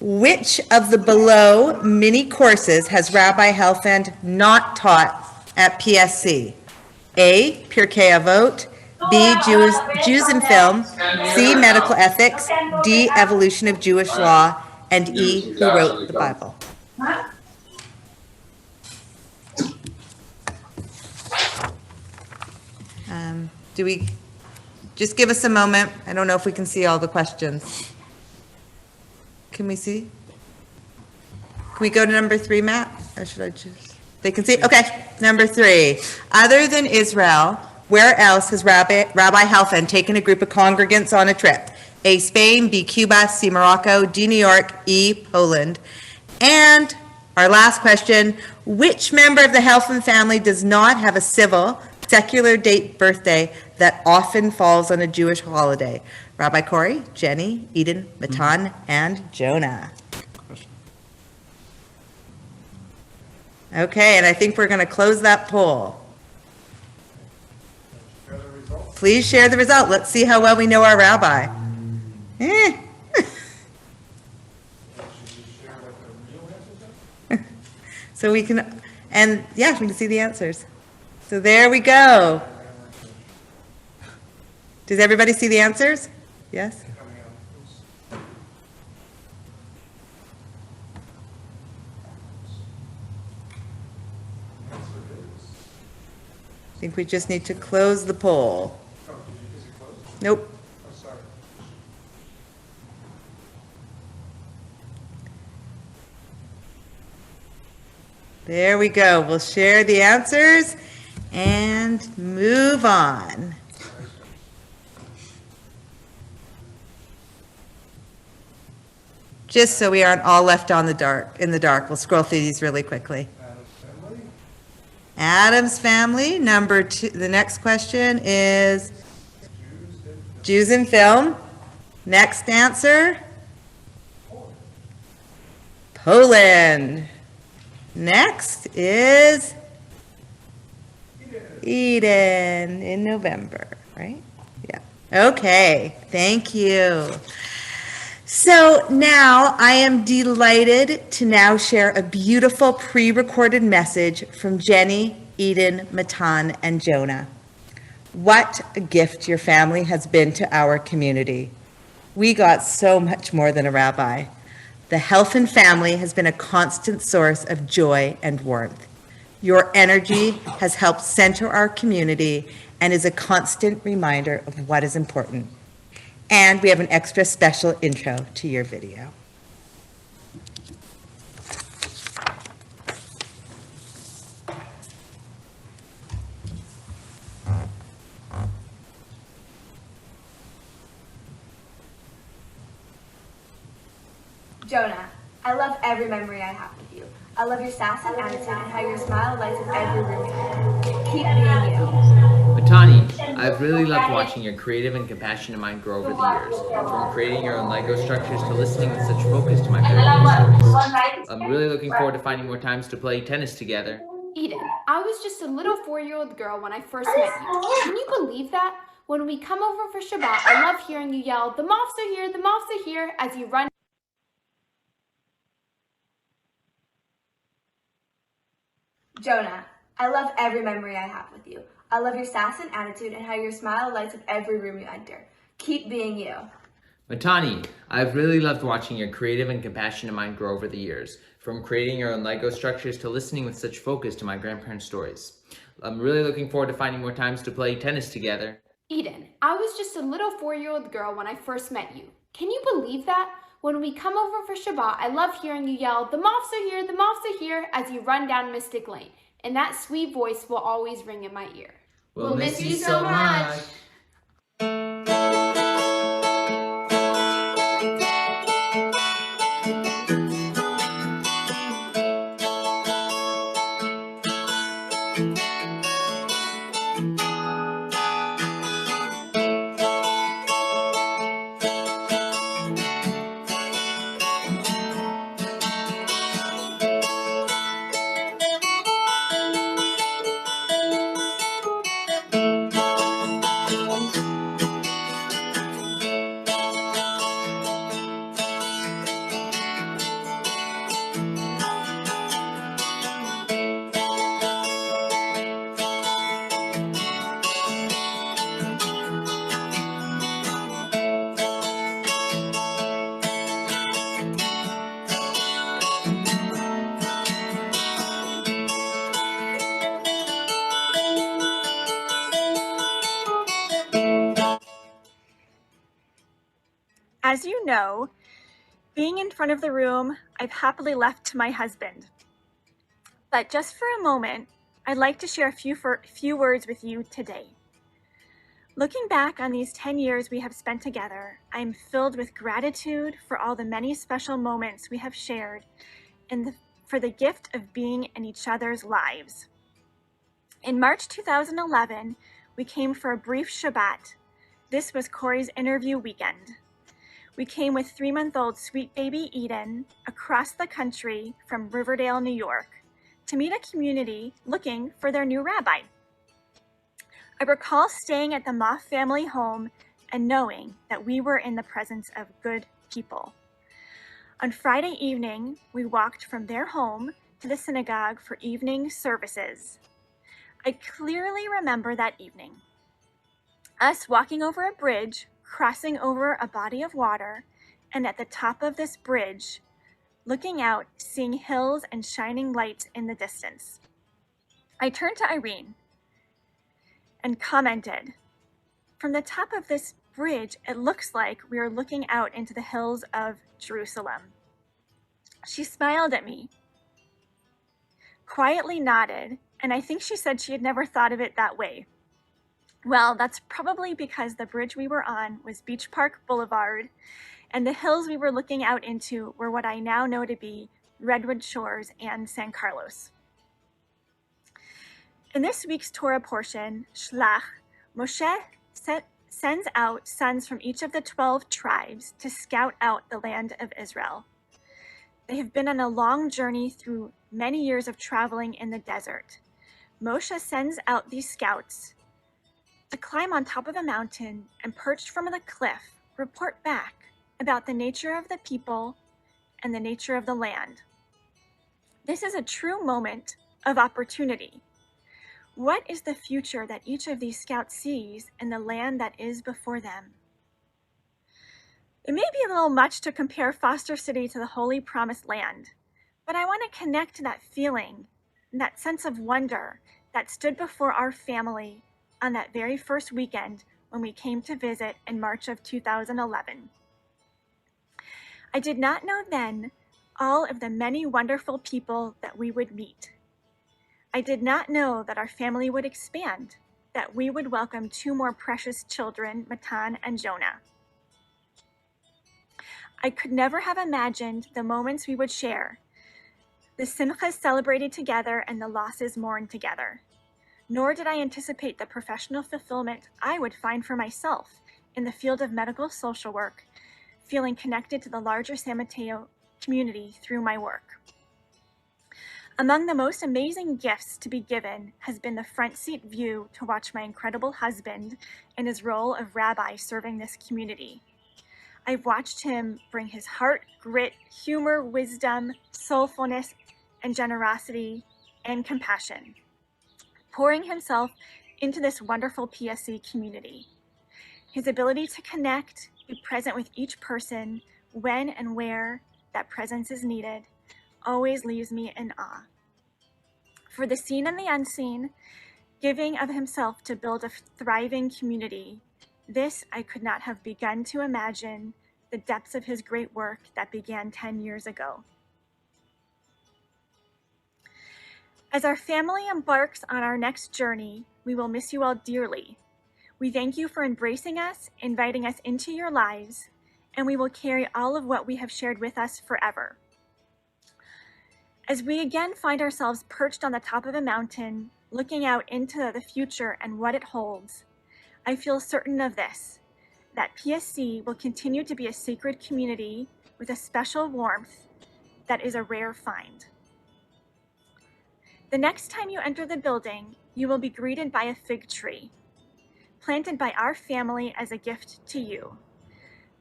Which of the below mini courses has Rabbi Helfand not taught at PSC? A, Pirkei Avot, B, Jews in Film, C, Medical Ethics, D, Evolution of Jewish Law, and E, Who Wrote the Bible? Do we, just give us a moment. I don't know if we can see all the questions. Can we see? Can we go to number 3, Matt? Or should I choose? They can see? Okay, number 3. Other than Israel, where else has Rabbi Helfand taken a group of congregants on a trip? A, Spain, B, Cuba, C, Morocco, D, New York, E, Poland. And our last question, which member of the Helfand family does not have a civil, secular date birthday that often falls on a Jewish holiday? Rabbi Corey, Jenny, Eden, Matan, and Jonah. Okay, and I think we're going to close that poll. Please share the result. Let's see how well we know our rabbi. So we can, and yeah, we can see the answers. So there we go. Does everybody see the answers? Yes? I think we just need to close the poll. Nope. There we go. We'll share the answers and move on. Just so we aren't all left in the dark, we'll scroll through these really quickly. Addams Family, number 2. The next question is Jews in Film. Next answer, Poland. Next is Eden in November, right? Yeah. Okay, thank you. So now I am delighted to now share a beautiful pre-recorded message from Jenny, Eden, Matan, and Jonah. What a gift your family has been to our community. We got so much more than a rabbi. The Helfand family has been a constant source of joy and warmth. Your energy has helped center our community and is a constant reminder of what is important. And we have an extra special intro to your video. Jonah, I love every memory I have with you. I love your sass and attitude and how your smile lights up every room you enter. Keep being you. Matani, I've really loved watching your creative and compassionate mind grow over the years, from creating your own Lego structures to listening with such focus to my grandparents' stories. I'm really looking forward to finding more times to play tennis together. Eden, I was just a little 4-year-old girl when I first met you. Can you believe that? When we come over for Shabbat, I love hearing you yell, "The moths are here, the moths are here," as you run. Jonah, I love every memory I have with you. I love your sass and attitude and how your smile lights up every room you enter. Keep being you. Matani, I've really loved watching your creative and compassionate mind grow over the years, from creating your own Lego structures to listening with such focus to my grandparents' stories. I'm really looking forward to finding more times to play tennis together. Eden, I was just a little 4-year-old girl when I first met you. Can you believe that? When we come over for Shabbat, I love hearing you yell, "The moths are here, the moths are here," as you run down Mystic Lane. And that sweet voice will always ring in my ear. We'll miss you so much. As you know, being in front of the room, I've happily left to my husband. But just for a moment, I'd like to share a few words with you today. Looking back on these 10 years we have spent together, I am filled with gratitude for all the many special moments we have shared and for the gift of being in each other's lives. In March 2011, we came for a brief Shabbat. This was Corey's interview weekend. We came with 3-month-old sweet baby Eden across the country from Riverdale, New York, to meet a community looking for their new rabbi. I recall staying at the Moff family home and knowing that we were in the presence of good people. On Friday evening, we walked from their home to the synagogue for evening services. I clearly remember that evening. Us walking over a bridge, crossing over a body of water, and at the top of this bridge, looking out, seeing hills and shining lights in the distance. I turned to Irene and commented, "From the top of this bridge, it looks like we are looking out into the hills of Jerusalem." She smiled at me, quietly nodded, and I think she said she had never thought of it that way. Well, that's probably because the bridge we were on was Beach Park Boulevard, and the hills we were looking out into were what I now know to be Redwood Shores and San Carlos. In this week's Torah portion, Shlach, Moshe sends out sons from each of the 12 tribes to scout out the land of Israel. They have been on a long journey through many years of traveling in the desert. Moshe sends out these scouts to climb on top of a mountain and, perched from the cliff, report back about the nature of the people and the nature of the land. This is a true moment of opportunity. What is the future that each of these scouts sees in the land that is before them? It may be a little much to compare Foster City to the Holy Promised Land, but I want to connect to that feeling and that sense of wonder that stood before our family on that very first weekend when we came to visit in March of 2011. I did not know then all of the many wonderful people that we would meet. I did not know that our family would expand, that we would welcome 2 more precious children, Matan and Jonah. I could never have imagined the moments we would share, the simchas celebrated together and the losses mourned together. Nor did I anticipate the professional fulfillment I would find for myself in the field of medical social work, feeling connected to the larger San Mateo community through my work. Among the most amazing gifts to be given has been the front seat view to watch my incredible husband in his role of rabbi serving this community. I've watched him bring his heart, grit, humor, wisdom, soulfulness, and generosity and compassion, pouring himself into this wonderful PSC community. His ability to connect, be present with each person when and where that presence is needed, always leaves me in awe. For the seen and the unseen, giving of himself to build a thriving community, this I could not have begun to imagine the depths of his great work that began 10 years ago. As our family embarks on our next journey, we will miss you all dearly. We thank you for embracing us, inviting us into your lives, and we will carry all of what we have shared with us forever. As we again find ourselves perched on the top of a mountain, looking out into the future and what it holds, I feel certain of this, that PSC will continue to be a sacred community with a special warmth that is a rare find. The next time you enter the building, you will be greeted by a fig tree, planted by our family as a gift to you.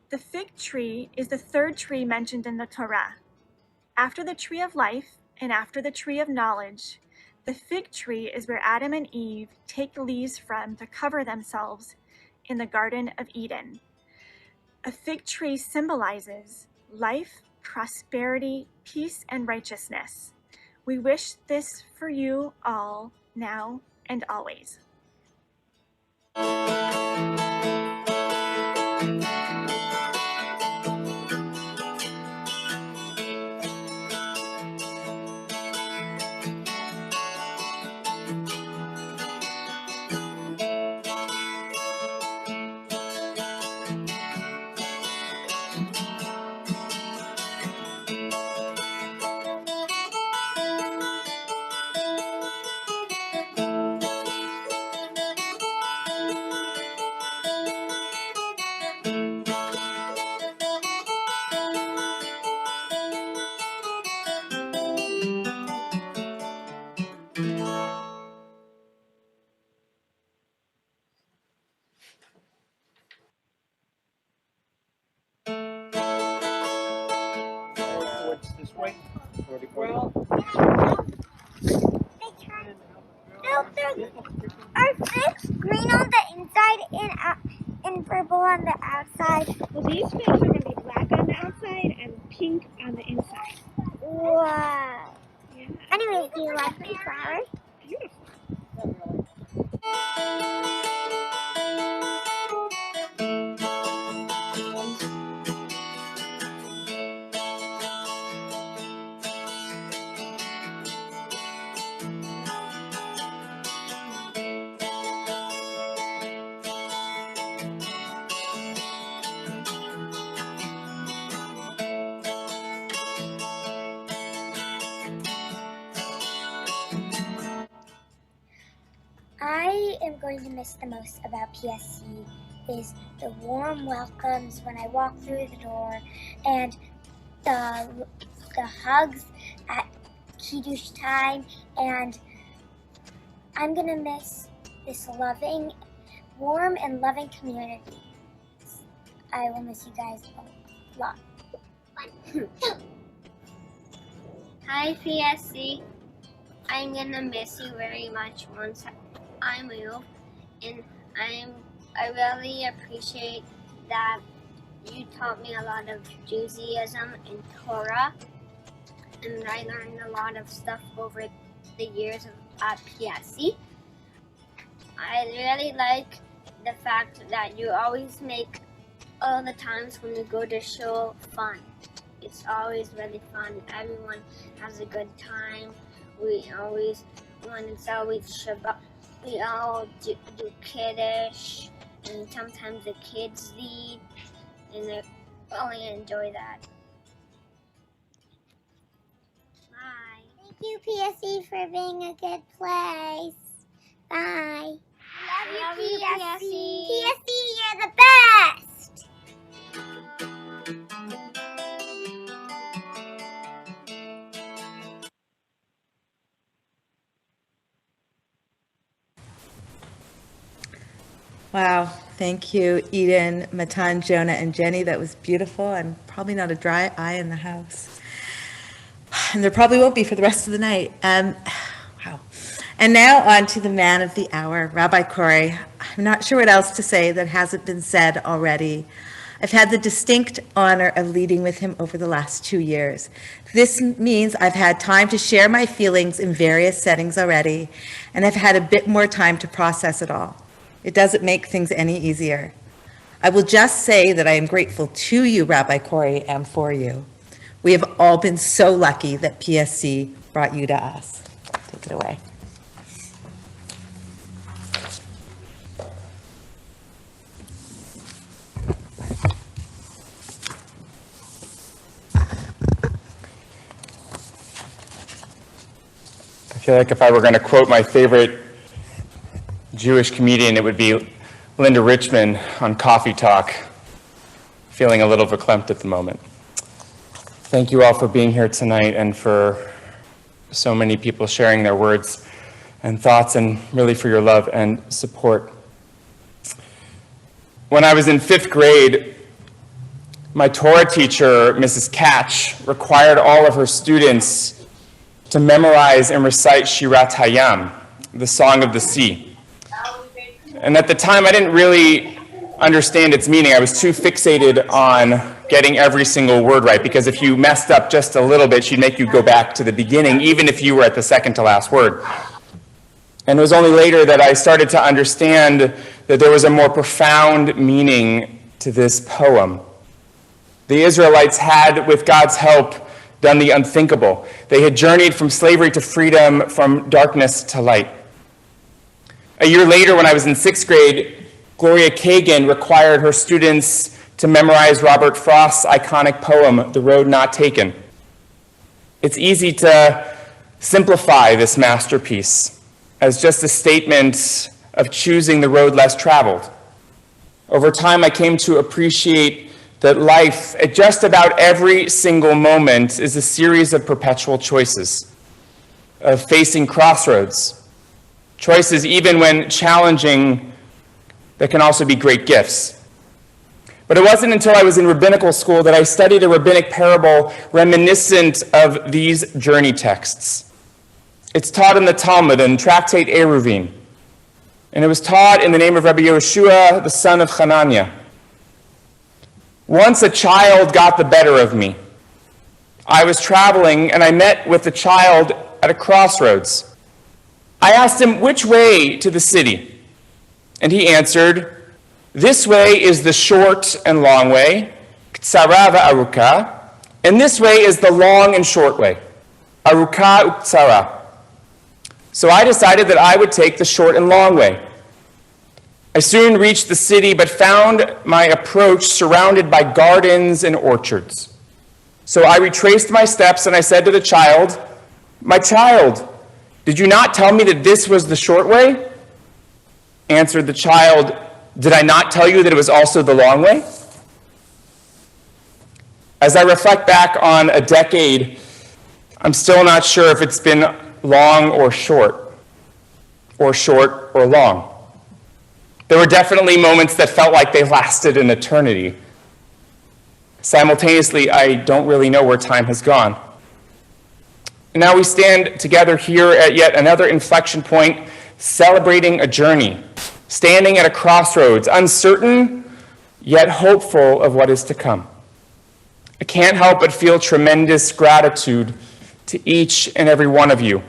The fig tree is the 3rd tree mentioned in the Torah. After the tree of life and after the tree of knowledge, the fig tree is where Adam and Eve take leaves from to cover themselves in the Garden of Eden. A fig tree symbolizes life, prosperity, peace, and righteousness. We wish this for you all now and always. Are fish green on the inside and purple on the outside? Well, these fish are going to be black on the outside and pink on the inside. Wow. Yeah. Anyways, do you like my flowers? Beautiful. I am going to miss the most about PSC is the warm welcomes when I walk through the door and the hugs at Kiddush time, and I'm going to miss this warm and loving community. I will miss you guys a lot. Hi PSC, I'm gonna miss you very much once I move, and I really appreciate that you taught me a lot of Judaism and Torah, and I learned a lot of stuff over the years at PSC. I really like the fact that you always make all the times when you go to shul fun. It's always really fun. Everyone has a good time. When it's always Shabbat, we all do Kiddush, and sometimes the kids lead, and I really enjoy that. Bye. Thank you, PSC, for being a good place. Bye. Love you, PSC. PSC, you're the best. Wow. Thank you, Eden, Matan, Jonah, and Jenny. That was beautiful, and probably not a dry eye in the house. And there probably won't be for the rest of the night. Wow. And now on to the man of the hour, Rabbi Corey. I'm not sure what else to say that hasn't been said already. I've had the distinct honor of leading with him over the last 2 years. This means I've had time to share my feelings in various settings already, and I've had a bit more time to process it all. It doesn't make things any easier. I will just say that I am grateful to you, Rabbi Corey, and for you. We have all been so lucky that PSC brought you to us. Take it away. I feel like if I were going to quote my favorite Jewish comedian, it would be Linda Richman on Coffee Talk, feeling a little verklempt at the moment. Thank you all for being here tonight and for so many people sharing their words and thoughts, and really for your love and support. When I was in 5th grade, my Torah teacher, Mrs. Katch, required all of her students to memorize and recite Shirat Hayam, the Song of the Sea. And at the time, I didn't really understand its meaning. I was too fixated on getting every single word right, because if you messed up just a little bit, she'd make you go back to the beginning, even if you were at the second to last word. And it was only later that I started to understand that there was a more profound meaning to this poem. The Israelites had, with God's help, done the unthinkable. They had journeyed from slavery to freedom, from darkness to light. A year later, when I was in 6th grade, Gloria Kagan required her students to memorize Robert Frost's iconic poem, The Road Not Taken. It's easy to simplify this masterpiece as just a statement of choosing the road less traveled. Over time, I came to appreciate that life, at just about every single moment, is a series of perpetual choices, of facing crossroads, choices even when challenging that can also be great gifts. But it wasn't until I was in rabbinical school that I studied a rabbinic parable reminiscent of these journey texts. It's taught in the Talmud and Tractate Eruvin, and it was taught in the name of Rabbi Yehoshua, the son of Hananiah. Once a child got the better of me. I was traveling and I met with the child at a crossroads. I asked him which way to the city, and he answered, "This way is the short and long way, ktsara va'aruka, and this way is the long and short way, aruka uktsara." So I decided that I would take the short and long way. I soon reached the city, but found my approach surrounded by gardens and orchards. So I retraced my steps and I said to the child, "My child, did you not tell me that this was the short way?" Answered the child, "Did I not tell you that it was also the long way?" As I reflect back on a decade, I'm still not sure if it's been long or short or long. There were definitely moments that felt like they lasted an eternity. Simultaneously, I don't really know where time has gone. And now we stand together here at yet another inflection point, celebrating a journey, standing at a crossroads, uncertain yet hopeful of what is to come. I can't help but feel tremendous gratitude to each and every one of you.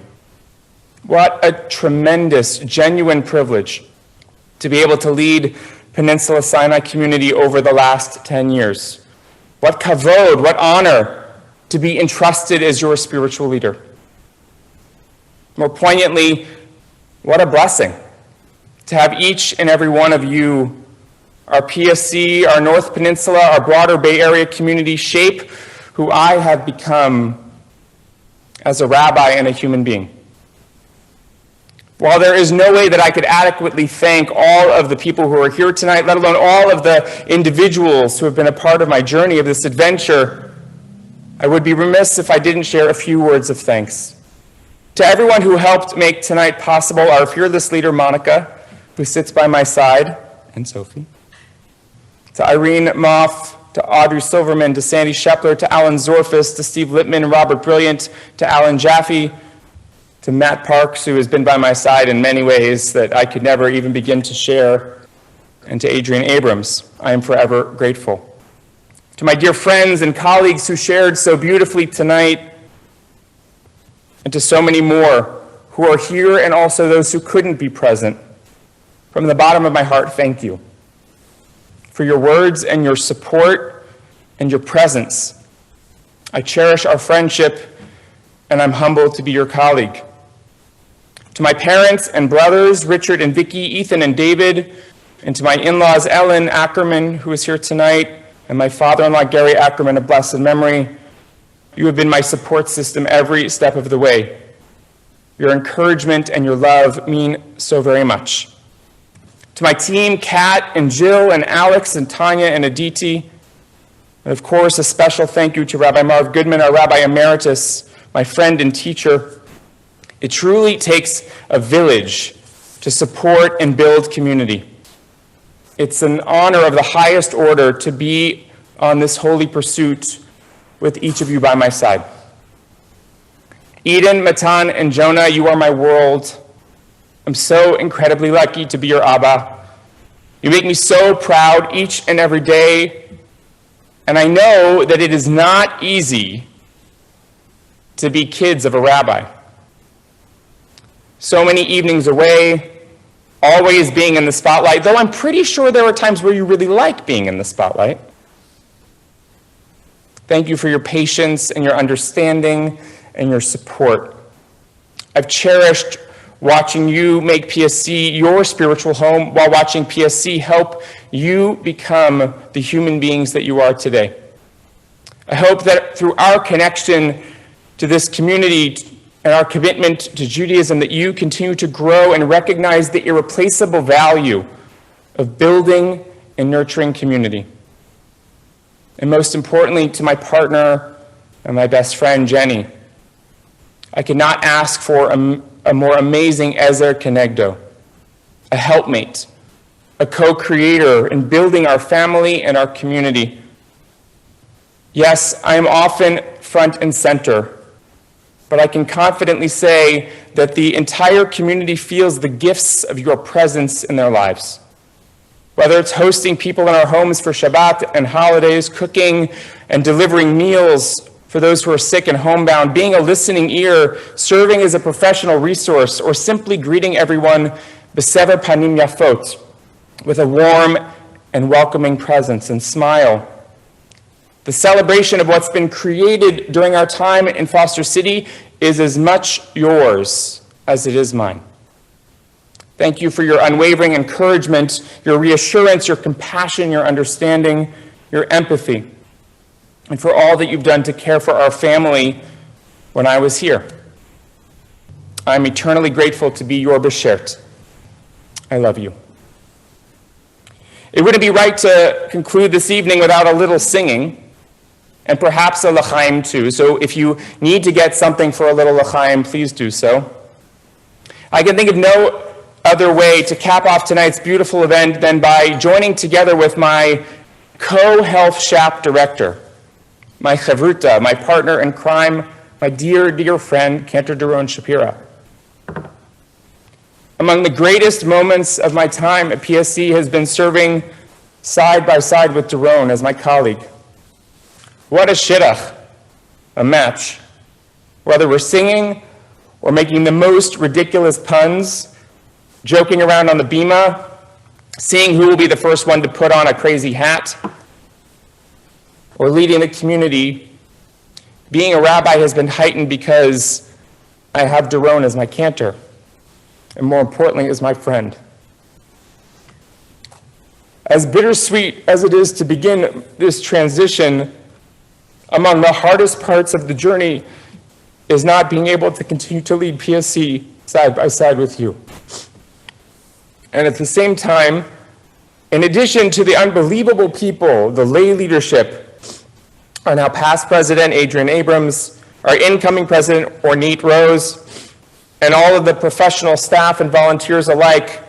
What a tremendous, genuine privilege to be able to lead Peninsula Sinai community over the last 10 years. What kavod, what honor to be entrusted as your spiritual leader. More poignantly, what a blessing to have each and every one of you, our PSC, our North Peninsula, our broader Bay Area community, shape who I have become as a rabbi and a human being. While there is no way that I could adequately thank all of the people who are here tonight, let alone all of the individuals who have been a part of my journey of this adventure, I would be remiss if I didn't share a few words of thanks. To everyone who helped make tonight possible, our fearless leader, Monica, who sits by my side, and Sophie. To Irene Moff, to Audrey Silverman, to Sandy Shepler, to Alan Zorfus, to Steve Lippman, Robert Brilliant, to Alan Jaffe, to Matt Parks, who has been by my side in many ways that I could never even begin to share, and to Adrian Abrams. I am forever grateful. To my dear friends and colleagues who shared so beautifully tonight, and to so many more who are here and also those who couldn't be present, from the bottom of my heart, thank you for your words and your support and your presence. I cherish our friendship, and I'm humbled to be your colleague. To my parents and brothers, Richard and Vicky, Ethan and David, and to my in-laws, Ellen Ackerman, who is here tonight, and my father-in-law, Gary Ackerman, of blessed memory, you have been my support system every step of the way. Your encouragement and your love mean so very much. To my team, Kat and Jill and Alex and Tanya and Aditi, and of course, a special thank you to Rabbi Marv Goodman, our Rabbi Emeritus, my friend and teacher. It truly takes a village to support and build community. It's an honor of the highest order to be on this holy pursuit with each of you by my side. Eden, Matan, and Jonah, you are my world. I'm so incredibly lucky to be your Abba. You make me so proud each and every day, and I know that it is not easy to be kids of a rabbi. So many evenings away, always being in the spotlight, though I'm pretty sure there are times where you really like being in the spotlight. Thank you for your patience and your understanding and your support. I've cherished watching you make PSC your spiritual home while watching PSC help you become the human beings that you are today. I hope that through our connection to this community and our commitment to Judaism, that you continue to grow and recognize the irreplaceable value of building and nurturing community. And most importantly, to my partner and my best friend, Jenny, I could not ask for a more amazing Ezer Kenegdo, a helpmate, a co-creator in building our family and our community. Yes, I am often front and center, but I can confidently say that the entire community feels the gifts of your presence in their lives. Whether it's hosting people in our homes for Shabbat and holidays, cooking and delivering meals for those who are sick and homebound, being a listening ear, serving as a professional resource, or simply greeting everyone b'sever panim yafot, with a warm and welcoming presence and smile. The celebration of what's been created during our time in Foster City is as much yours as it is mine. Thank you for your unwavering encouragement, your reassurance, your compassion, your understanding, your empathy, and for all that you've done to care for our family when I was here. I'm eternally grateful to be your beshert. I love you. It wouldn't be right to conclude this evening without a little singing, and perhaps a l'chaim too. So if you need to get something for a little l'chaim, please do so. I can think of no other way to cap off tonight's beautiful event than by joining together with my co-health shop director, my chavruta, my partner in crime, my dear, dear friend, Cantor Doron Shapira. Among the greatest moments of my time at PSC has been serving side by side with Doron as my colleague. What a shidduch, a match. Whether we're singing or making the most ridiculous puns, joking around on the bima, seeing who will be the first one to put on a crazy hat, or leading the community, being a rabbi has been heightened because I have Doron as my cantor, and more importantly, as my friend. As bittersweet as it is to begin this transition, among the hardest parts of the journey is not being able to continue to lead PSC side by side with you. And at the same time, in addition to the unbelievable people, the lay leadership, our now past president, Adrian Abrams, our incoming president, Ornette Rose, and all of the professional staff and volunteers alike,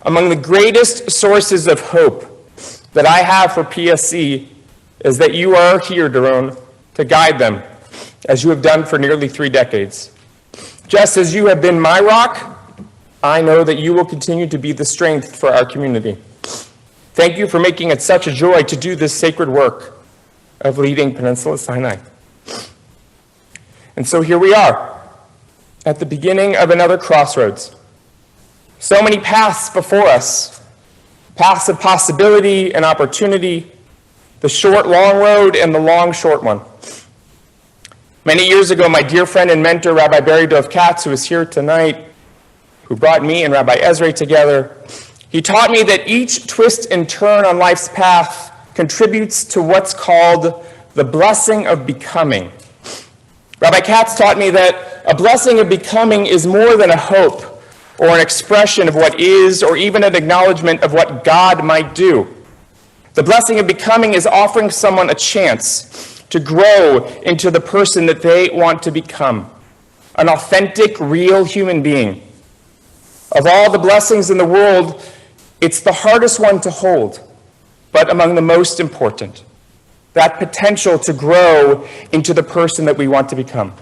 among the greatest sources of hope that I have for PSC is that you are here, Doron, to guide them, as you have done for nearly 3 decades. Just as you have been my rock, I know that you will continue to be the strength for our community. Thank you for making it such a joy to do this sacred work of leading Peninsula Sinai. And so here we are, at the beginning of another crossroads. So many paths before us, paths of possibility and opportunity, the short, long road and the long, short one. Many years ago, my dear friend and mentor, Rabbi Barry Dov Katz, who is here tonight, who brought me and Rabbi Ezra together, he taught me that each twist and turn on life's path contributes to what's called the blessing of becoming. Rabbi Katz taught me that a blessing of becoming is more than a hope or an expression of what is or even an acknowledgement of what God might do. The blessing of becoming is offering someone a chance to grow into the person that they want to become, an authentic, real human being. Of all the blessings in the world, it's the hardest one to hold, but among the most important. That potential to grow into the person that we want to become.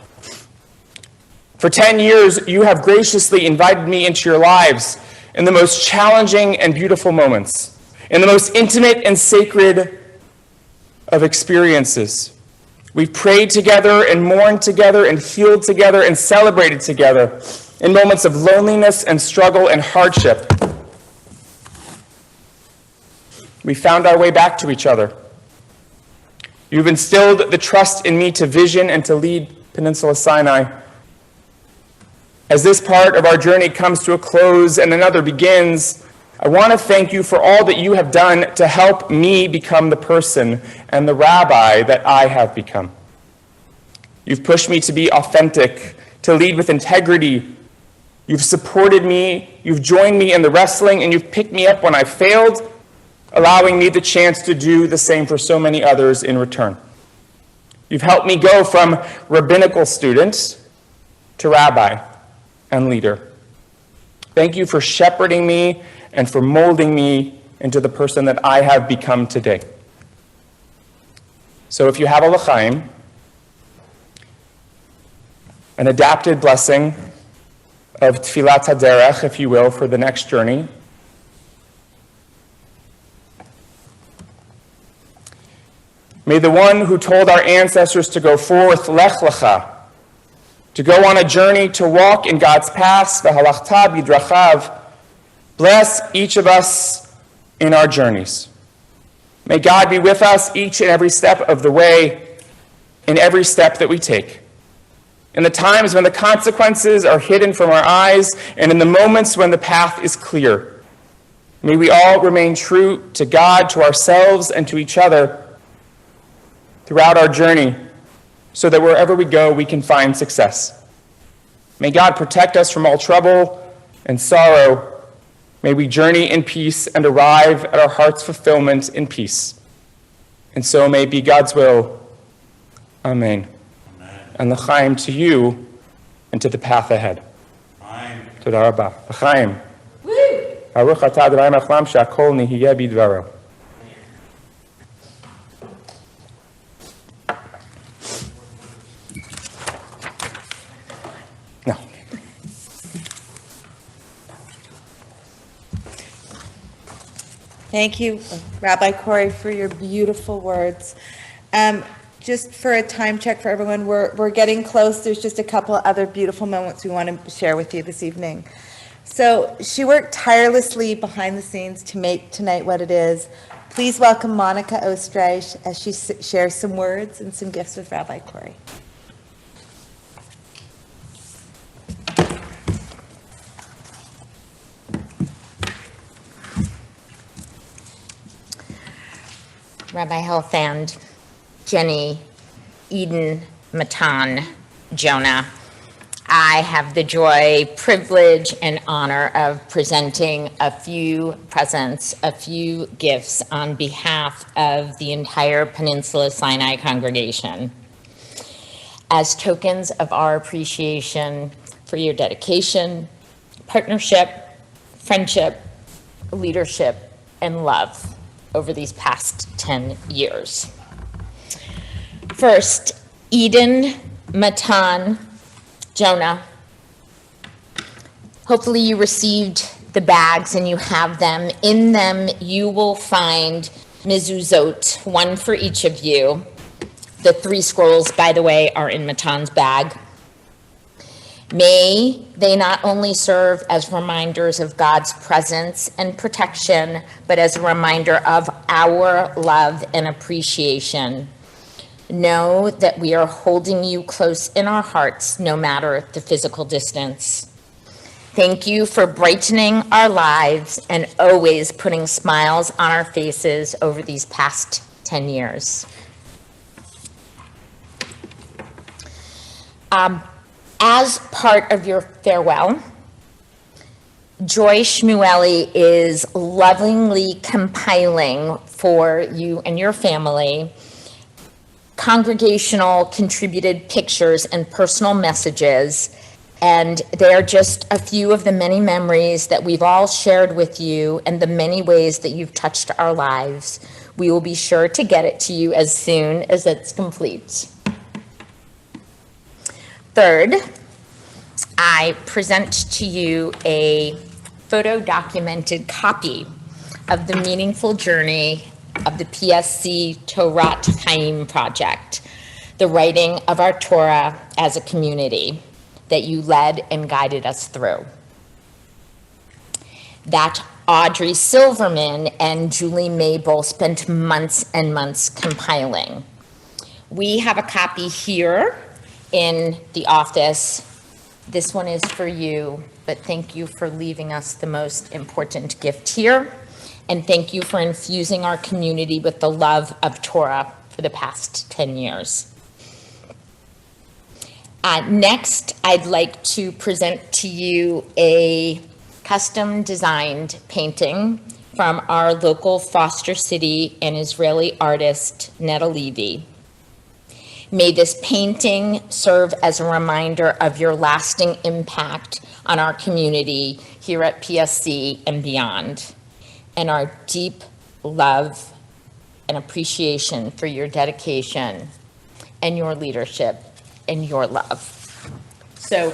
For 10 years, you have graciously invited me into your lives in the most challenging and beautiful moments, in the most intimate and sacred of experiences. We've prayed together and mourned together and healed together and celebrated together in moments of loneliness and struggle and hardship. We found our way back to each other. You've instilled the trust in me to vision and to lead Peninsula Sinai. As this part of our journey comes to a close and another begins, I want to thank you for all that you have done to help me become the person and the rabbi that I have become. You've pushed me to be authentic, to lead with integrity. You've supported me, you've joined me in the wrestling, and you've picked me up when I failed, allowing me the chance to do the same for so many others in return. You've helped me go from rabbinical student to rabbi and leader. Thank you for shepherding me and for molding me into the person that I have become today. So if you have a l'chaim, an adapted blessing of Tfilat HaDerech, if you will, for the next journey. May the one who told our ancestors to go forth, Lech Lecha, to go on a journey to walk in God's paths, V'halachta b'drachav, bless each of us in our journeys. May God be with us each and every step of the way, in every step that we take. In the times when the consequences are hidden from our eyes, and in the moments when the path is clear, may we all remain true to God, to ourselves, and to each other throughout our journey, so that wherever we go, we can find success. May God protect us from all trouble and sorrow. May we journey in peace and arrive at our heart's fulfillment in peace. And so may it be God's will. Amen. And l'chaim to you and to the path ahead. Todah Rabbi. L'chaim. Baruch atah Adonai Machlam she'akol nihiyeh bidvaro. No. Thank you, Rabbi Corey, for your beautiful words. Just for a time check for everyone, we're getting close. There's just a couple other beautiful moments we want to share with you this evening. So she worked tirelessly behind the scenes to make tonight what it is. Please welcome Monica Ostreich as she shares some words and some gifts with Rabbi Corey. Rabbi Helfand, Jenny, Eden, Matan, Jonah, I have the joy, privilege, and honor of presenting a few presents, a few gifts on behalf of the entire Peninsula Sinai congregation as tokens of our appreciation for your dedication, partnership, friendship, leadership, and love over these past 10 years. First, Eden, Matan, Jonah. Hopefully you received the bags and you have them. In them, you will find mezuzot, one for each of you. The 3 scrolls, by the way, are in Matan's bag. May they not only serve as reminders of God's presence and protection, but as a reminder of our love and appreciation. Know that we are holding you close in our hearts, no matter the physical distance. Thank you for brightening our lives and always putting smiles on our faces over these past 10 years. As part of your farewell, Joy Shmueli is lovingly compiling for you and your family congregational contributed pictures and personal messages, and they are just a few of the many memories that we've all shared with you and the many ways that you've touched our lives. We will be sure to get it to you as soon as it's complete. Third, I present to you a photo-documented copy of the meaningful journey of the PSC Torat Chaim project, the writing of our Torah as a community that you led and guided us through. That Audrey Silverman and Julie Mabel spent months and months compiling. We have a copy here in the office. This one is for you, but thank you for leaving us the most important gift here. And thank you for infusing our community with the love of Torah for the past 10 years. Next, I'd like to present to you a custom designed painting from our local Foster City and Israeli artist, Netta Levy. May this painting serve as a reminder of your lasting impact on our community here at PSC and beyond, and our deep love and appreciation for your dedication and your leadership and your love. So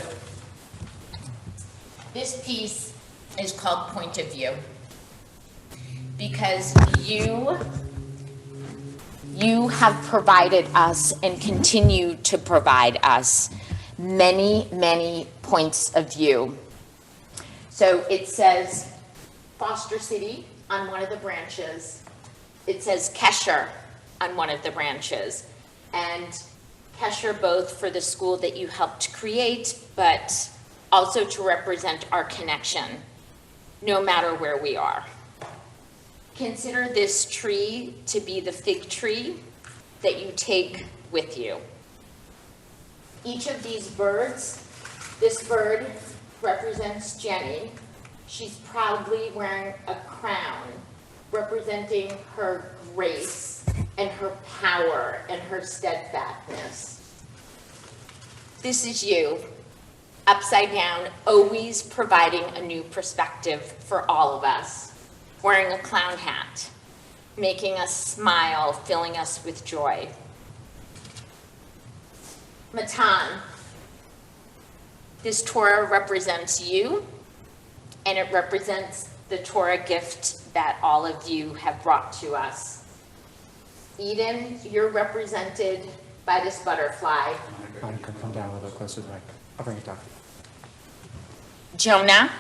this piece is called Point of View, because you have provided us and continue to provide us many, many points of view. So it says Foster City on one of the branches. It says Kesher on one of the branches. And Kesher both for the school that you helped create, but also to represent our connection, no matter where we are. Consider this tree to be the fig tree that you take with you. Each of these birds, this bird represents Jenny. She's proudly wearing a crown, representing her grace and her power and her steadfastness. This is you, upside down, always providing a new perspective for all of us. Wearing a clown hat, making us smile, filling us with joy. Matan, this Torah represents you, and it represents the Torah gift that all of you have brought to us. Eden, you're represented by this butterfly. Come down a little bit closer to the mic. I'll bring it down. Jonah.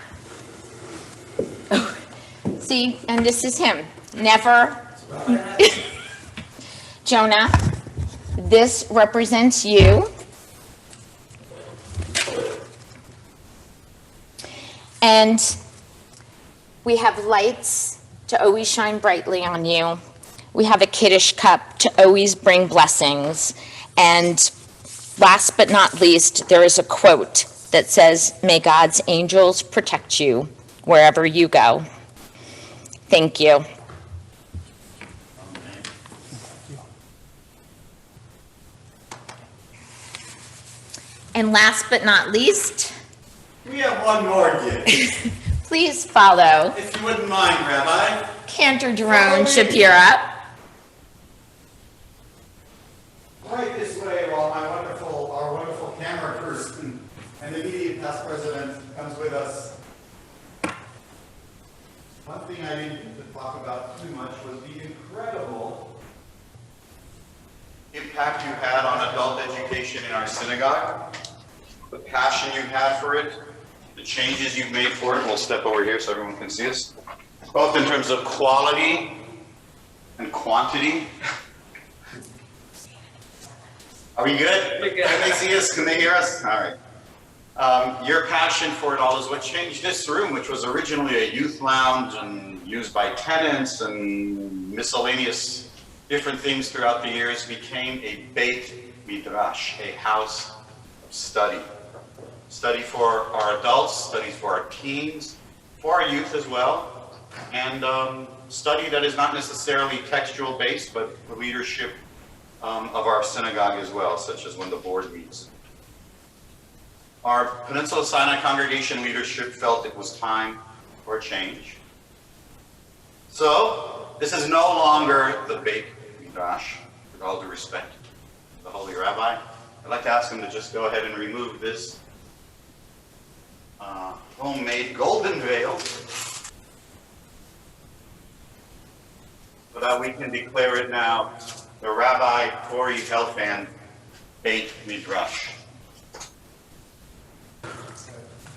See, and this is him. Never. Jonah, this represents you. And we have lights to always shine brightly on you. We have a Kiddush cup to always bring blessings. And last but not least, there is a quote that says, "May God's angels protect you wherever you go." Thank you. And last but not least, We have one more gift. please follow If you wouldn't mind, Rabbi. Cantor Jerome Shapira. Right this way while our wonderful camera person and the immediate past president comes with us. One thing I didn't get to talk about too much was the incredible impact you had on adult education in our synagogue, the passion you had for it, the changes you've made for it. We'll step over here so everyone can see us, both in terms of quality and quantity. Are we good? Can they see us? Can they hear us? All right. Your passion for it all is what changed this room, which was originally a youth lounge and used by tenants and miscellaneous different things throughout the years, became a Beit Midrash, a house of study. Study for our adults, studies for our teens, for our youth as well, and study that is not necessarily textual based, but the leadership of our synagogue as well, such as when the board meets. Our Peninsula Sinai congregation leadership felt it was time for a change. So, this is no longer the Beit Midrash, with all due respect to the Holy Rabbi. I'd like to ask him to just go ahead and remove this homemade golden veil so that we can declare it now the Rabbi Corey Helfand Beit Midrash.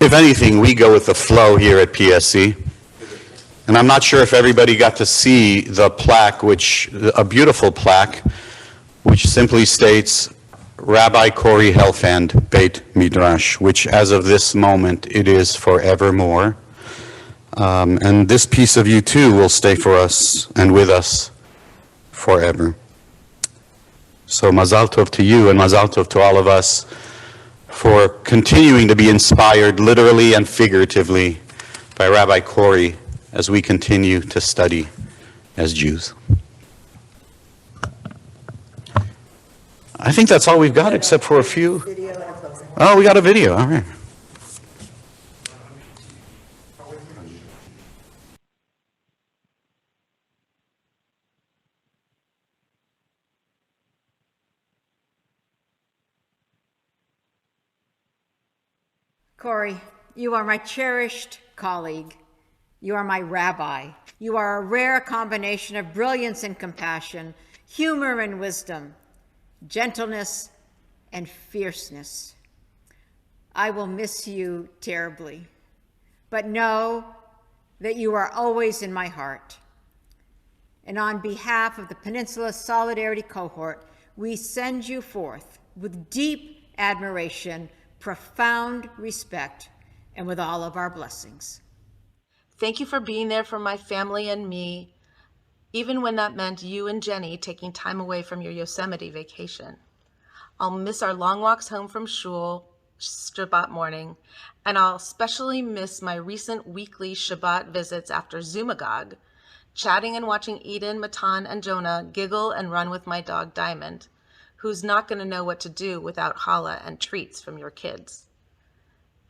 If anything, we go with the flow here at PSC. And I'm not sure if everybody got to see the plaque, a beautiful plaque, which simply states Rabbi Corey Helfand Beit Midrash, which as of this moment, it is forevermore. And this piece of you too will stay for us and with us forever. So Mazal Tov to you and Mazal Tov to all of us for continuing to be inspired literally and figuratively by Rabbi Corey as we continue to study as Jews. I think that's all we've got except for a few. Oh, we got a video, all right. Corey, you are my cherished colleague. You are my rabbi. You are a rare combination of brilliance and compassion, humor and wisdom, gentleness and fierceness. I will miss you terribly, but know that you are always in my heart. And on behalf of the Peninsula Solidarity Cohort, we send you forth with deep admiration, profound respect, and with all of our blessings. Thank you for being there for my family and me, even when that meant you and Jenny taking time away from your Yosemite vacation. I'll miss our long walks home from shul Shabbat morning, and I'll especially miss my recent weekly Shabbat visits after Zumagog, chatting and watching Eden, Matan, and Jonah giggle and run with my dog Diamond, who's not going to know what to do without challah and treats from your kids.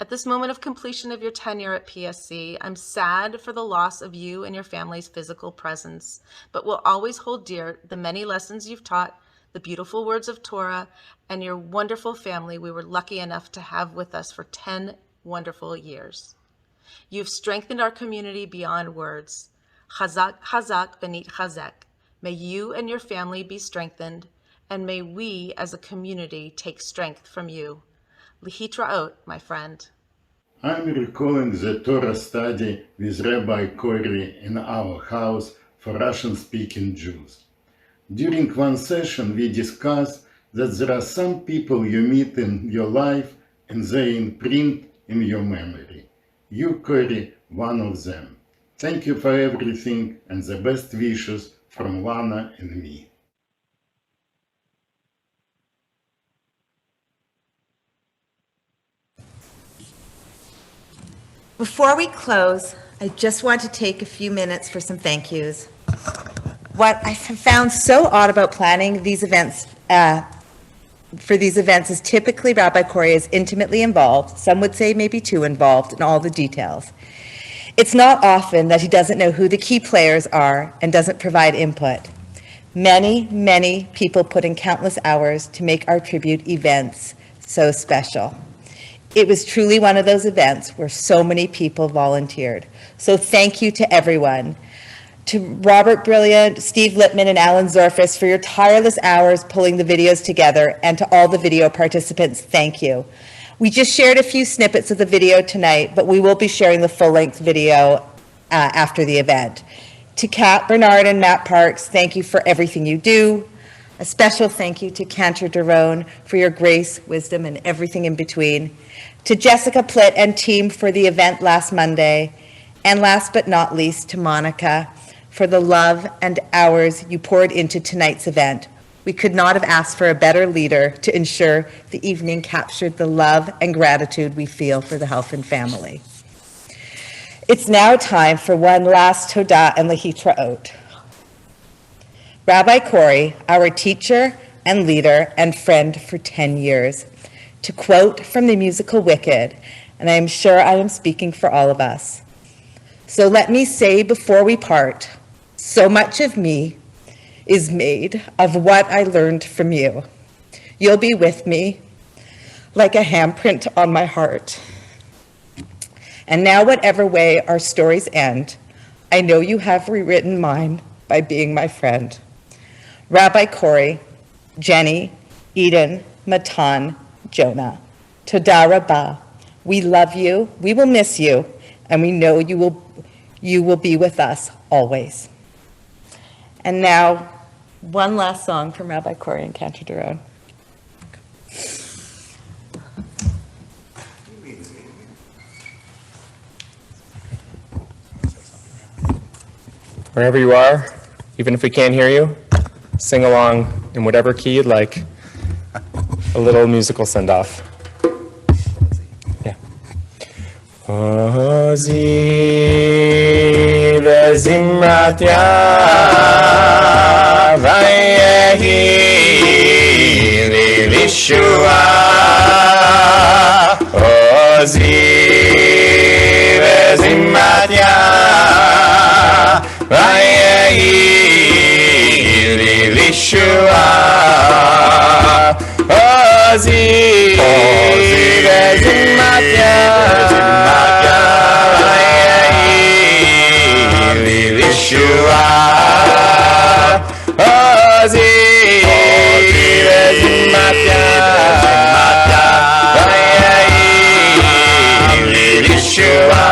At this moment of completion of your tenure at PSC, I'm sad for the loss of you and your family's physical presence, but will always hold dear the many lessons you've taught, the beautiful words of Torah, and your wonderful family we were lucky enough to have with us for 10 wonderful years. You've strengthened our community beyond words. Chazak, chazak, benit chazek. May you and your family be strengthened, and may we as a community take strength from you. Lihitraot, my friend. I'm recalling the Torah study with Rabbi Corey in our house for Russian-speaking Jews. During one session, we discussed that there are some people you meet in your life and they imprint in your memory. You, Corey, one of them. Thank you for everything and the best wishes from Lana and me. Before we close, I just want to take a few minutes for some thank yous. What I have found so odd about planning these events is typically Rabbi Corey is intimately involved, some would say maybe too involved, in all the details. It's not often that he doesn't know who the key players are and doesn't provide input. Many, many people put in countless hours to make our tribute events so special. It was truly one of those events where so many people volunteered. So thank you to everyone. To Robert Brilliant, Steve Lippman, and Alan Zorfis for your tireless hours pulling the videos together, and to all the video participants, thank you. We just shared a few snippets of the video tonight, but we will be sharing the full-length video after the event. To Kat Bernard and Matt Parks, thank you for everything you do. A special thank you to Cantor Daron for your grace, wisdom, and everything in between. To Jessica Plitt and team for the event last Monday. And last but not least, to Monica for the love and hours you poured into tonight's event. We could not have asked for a better leader to ensure the evening captured the love and gratitude we feel for the Helfand family. It's now time for one last Todah and Lehitraot. Rabbi Corey, our teacher and leader and friend for 10 years, to quote from the musical Wicked, and I am sure I am speaking for all of us. So let me say before we part, so much of me is made of what I learned from you. You'll be with me like a handprint on my heart. And now whatever way our stories end, I know you have rewritten mine by being my friend. Rabbi Corey, Jenny, Eden, Matan, Jonah, Todah Rabbah. We love you, we will miss you, and we know you will be with us always. And now, one last song from Rabbi Corey and Cantor Daron. Wherever you are, even if we can't hear you, sing along in whatever key you'd like. A little musical send-off. Yeah. Ozi vezimrat yavayehi Yeshua, Ozi vezimatya, Vayehi Yeshua, Ozi vezimatya, Vayehi Yeshua, Ozi vezimatya, Vayehi Yeshua,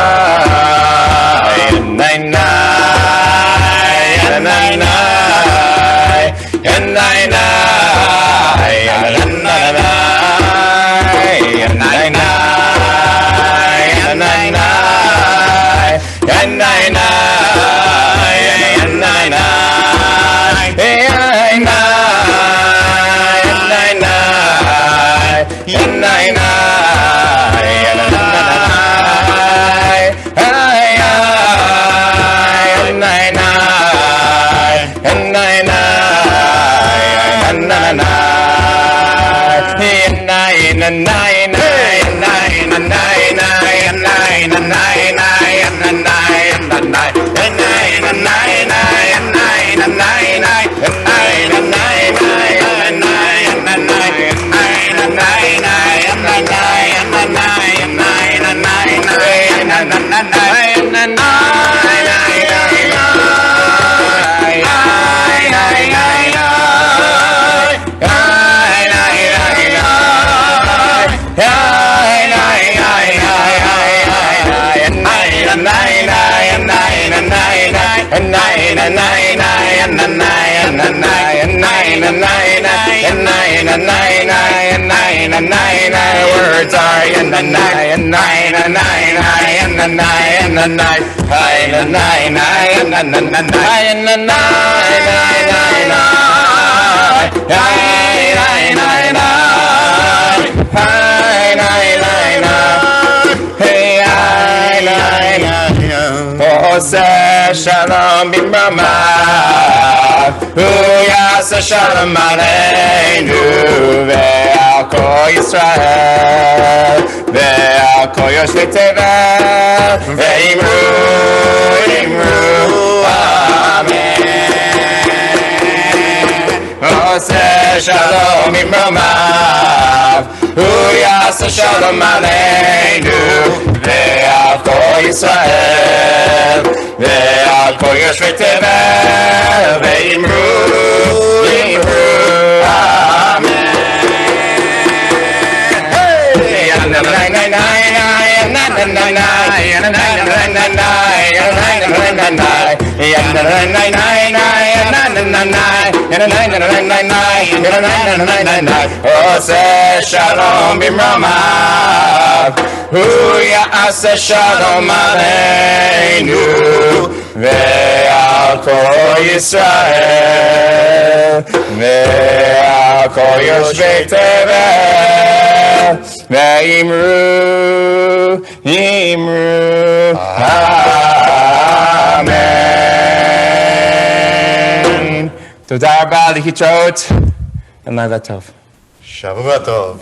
Words are in the night, and nine, and nine, and the nine, and the night, and the nine, and the nine, and the nine, and the Oseh shalom b'mrama, Uyasa shalom aleinu, ve'al kol Yisrael, ve'al kol yoshvei tevel, ve'imru, imru, amen. Oseh shalom b'mrama, Uyasa shalom aleinu, ve'al kol Yisrael, ve'al kol yoshvei tevel, ve'imru, imru, amen. Oseh shalom b'mramav, hu ya'aseh shalom aleinu, ve'al kol Yisrael, ve'al kol yoshvei tevel, ve'imru, imru, amen. Todah rabbi, להתראות, and לילה טוב. שבוע טוב.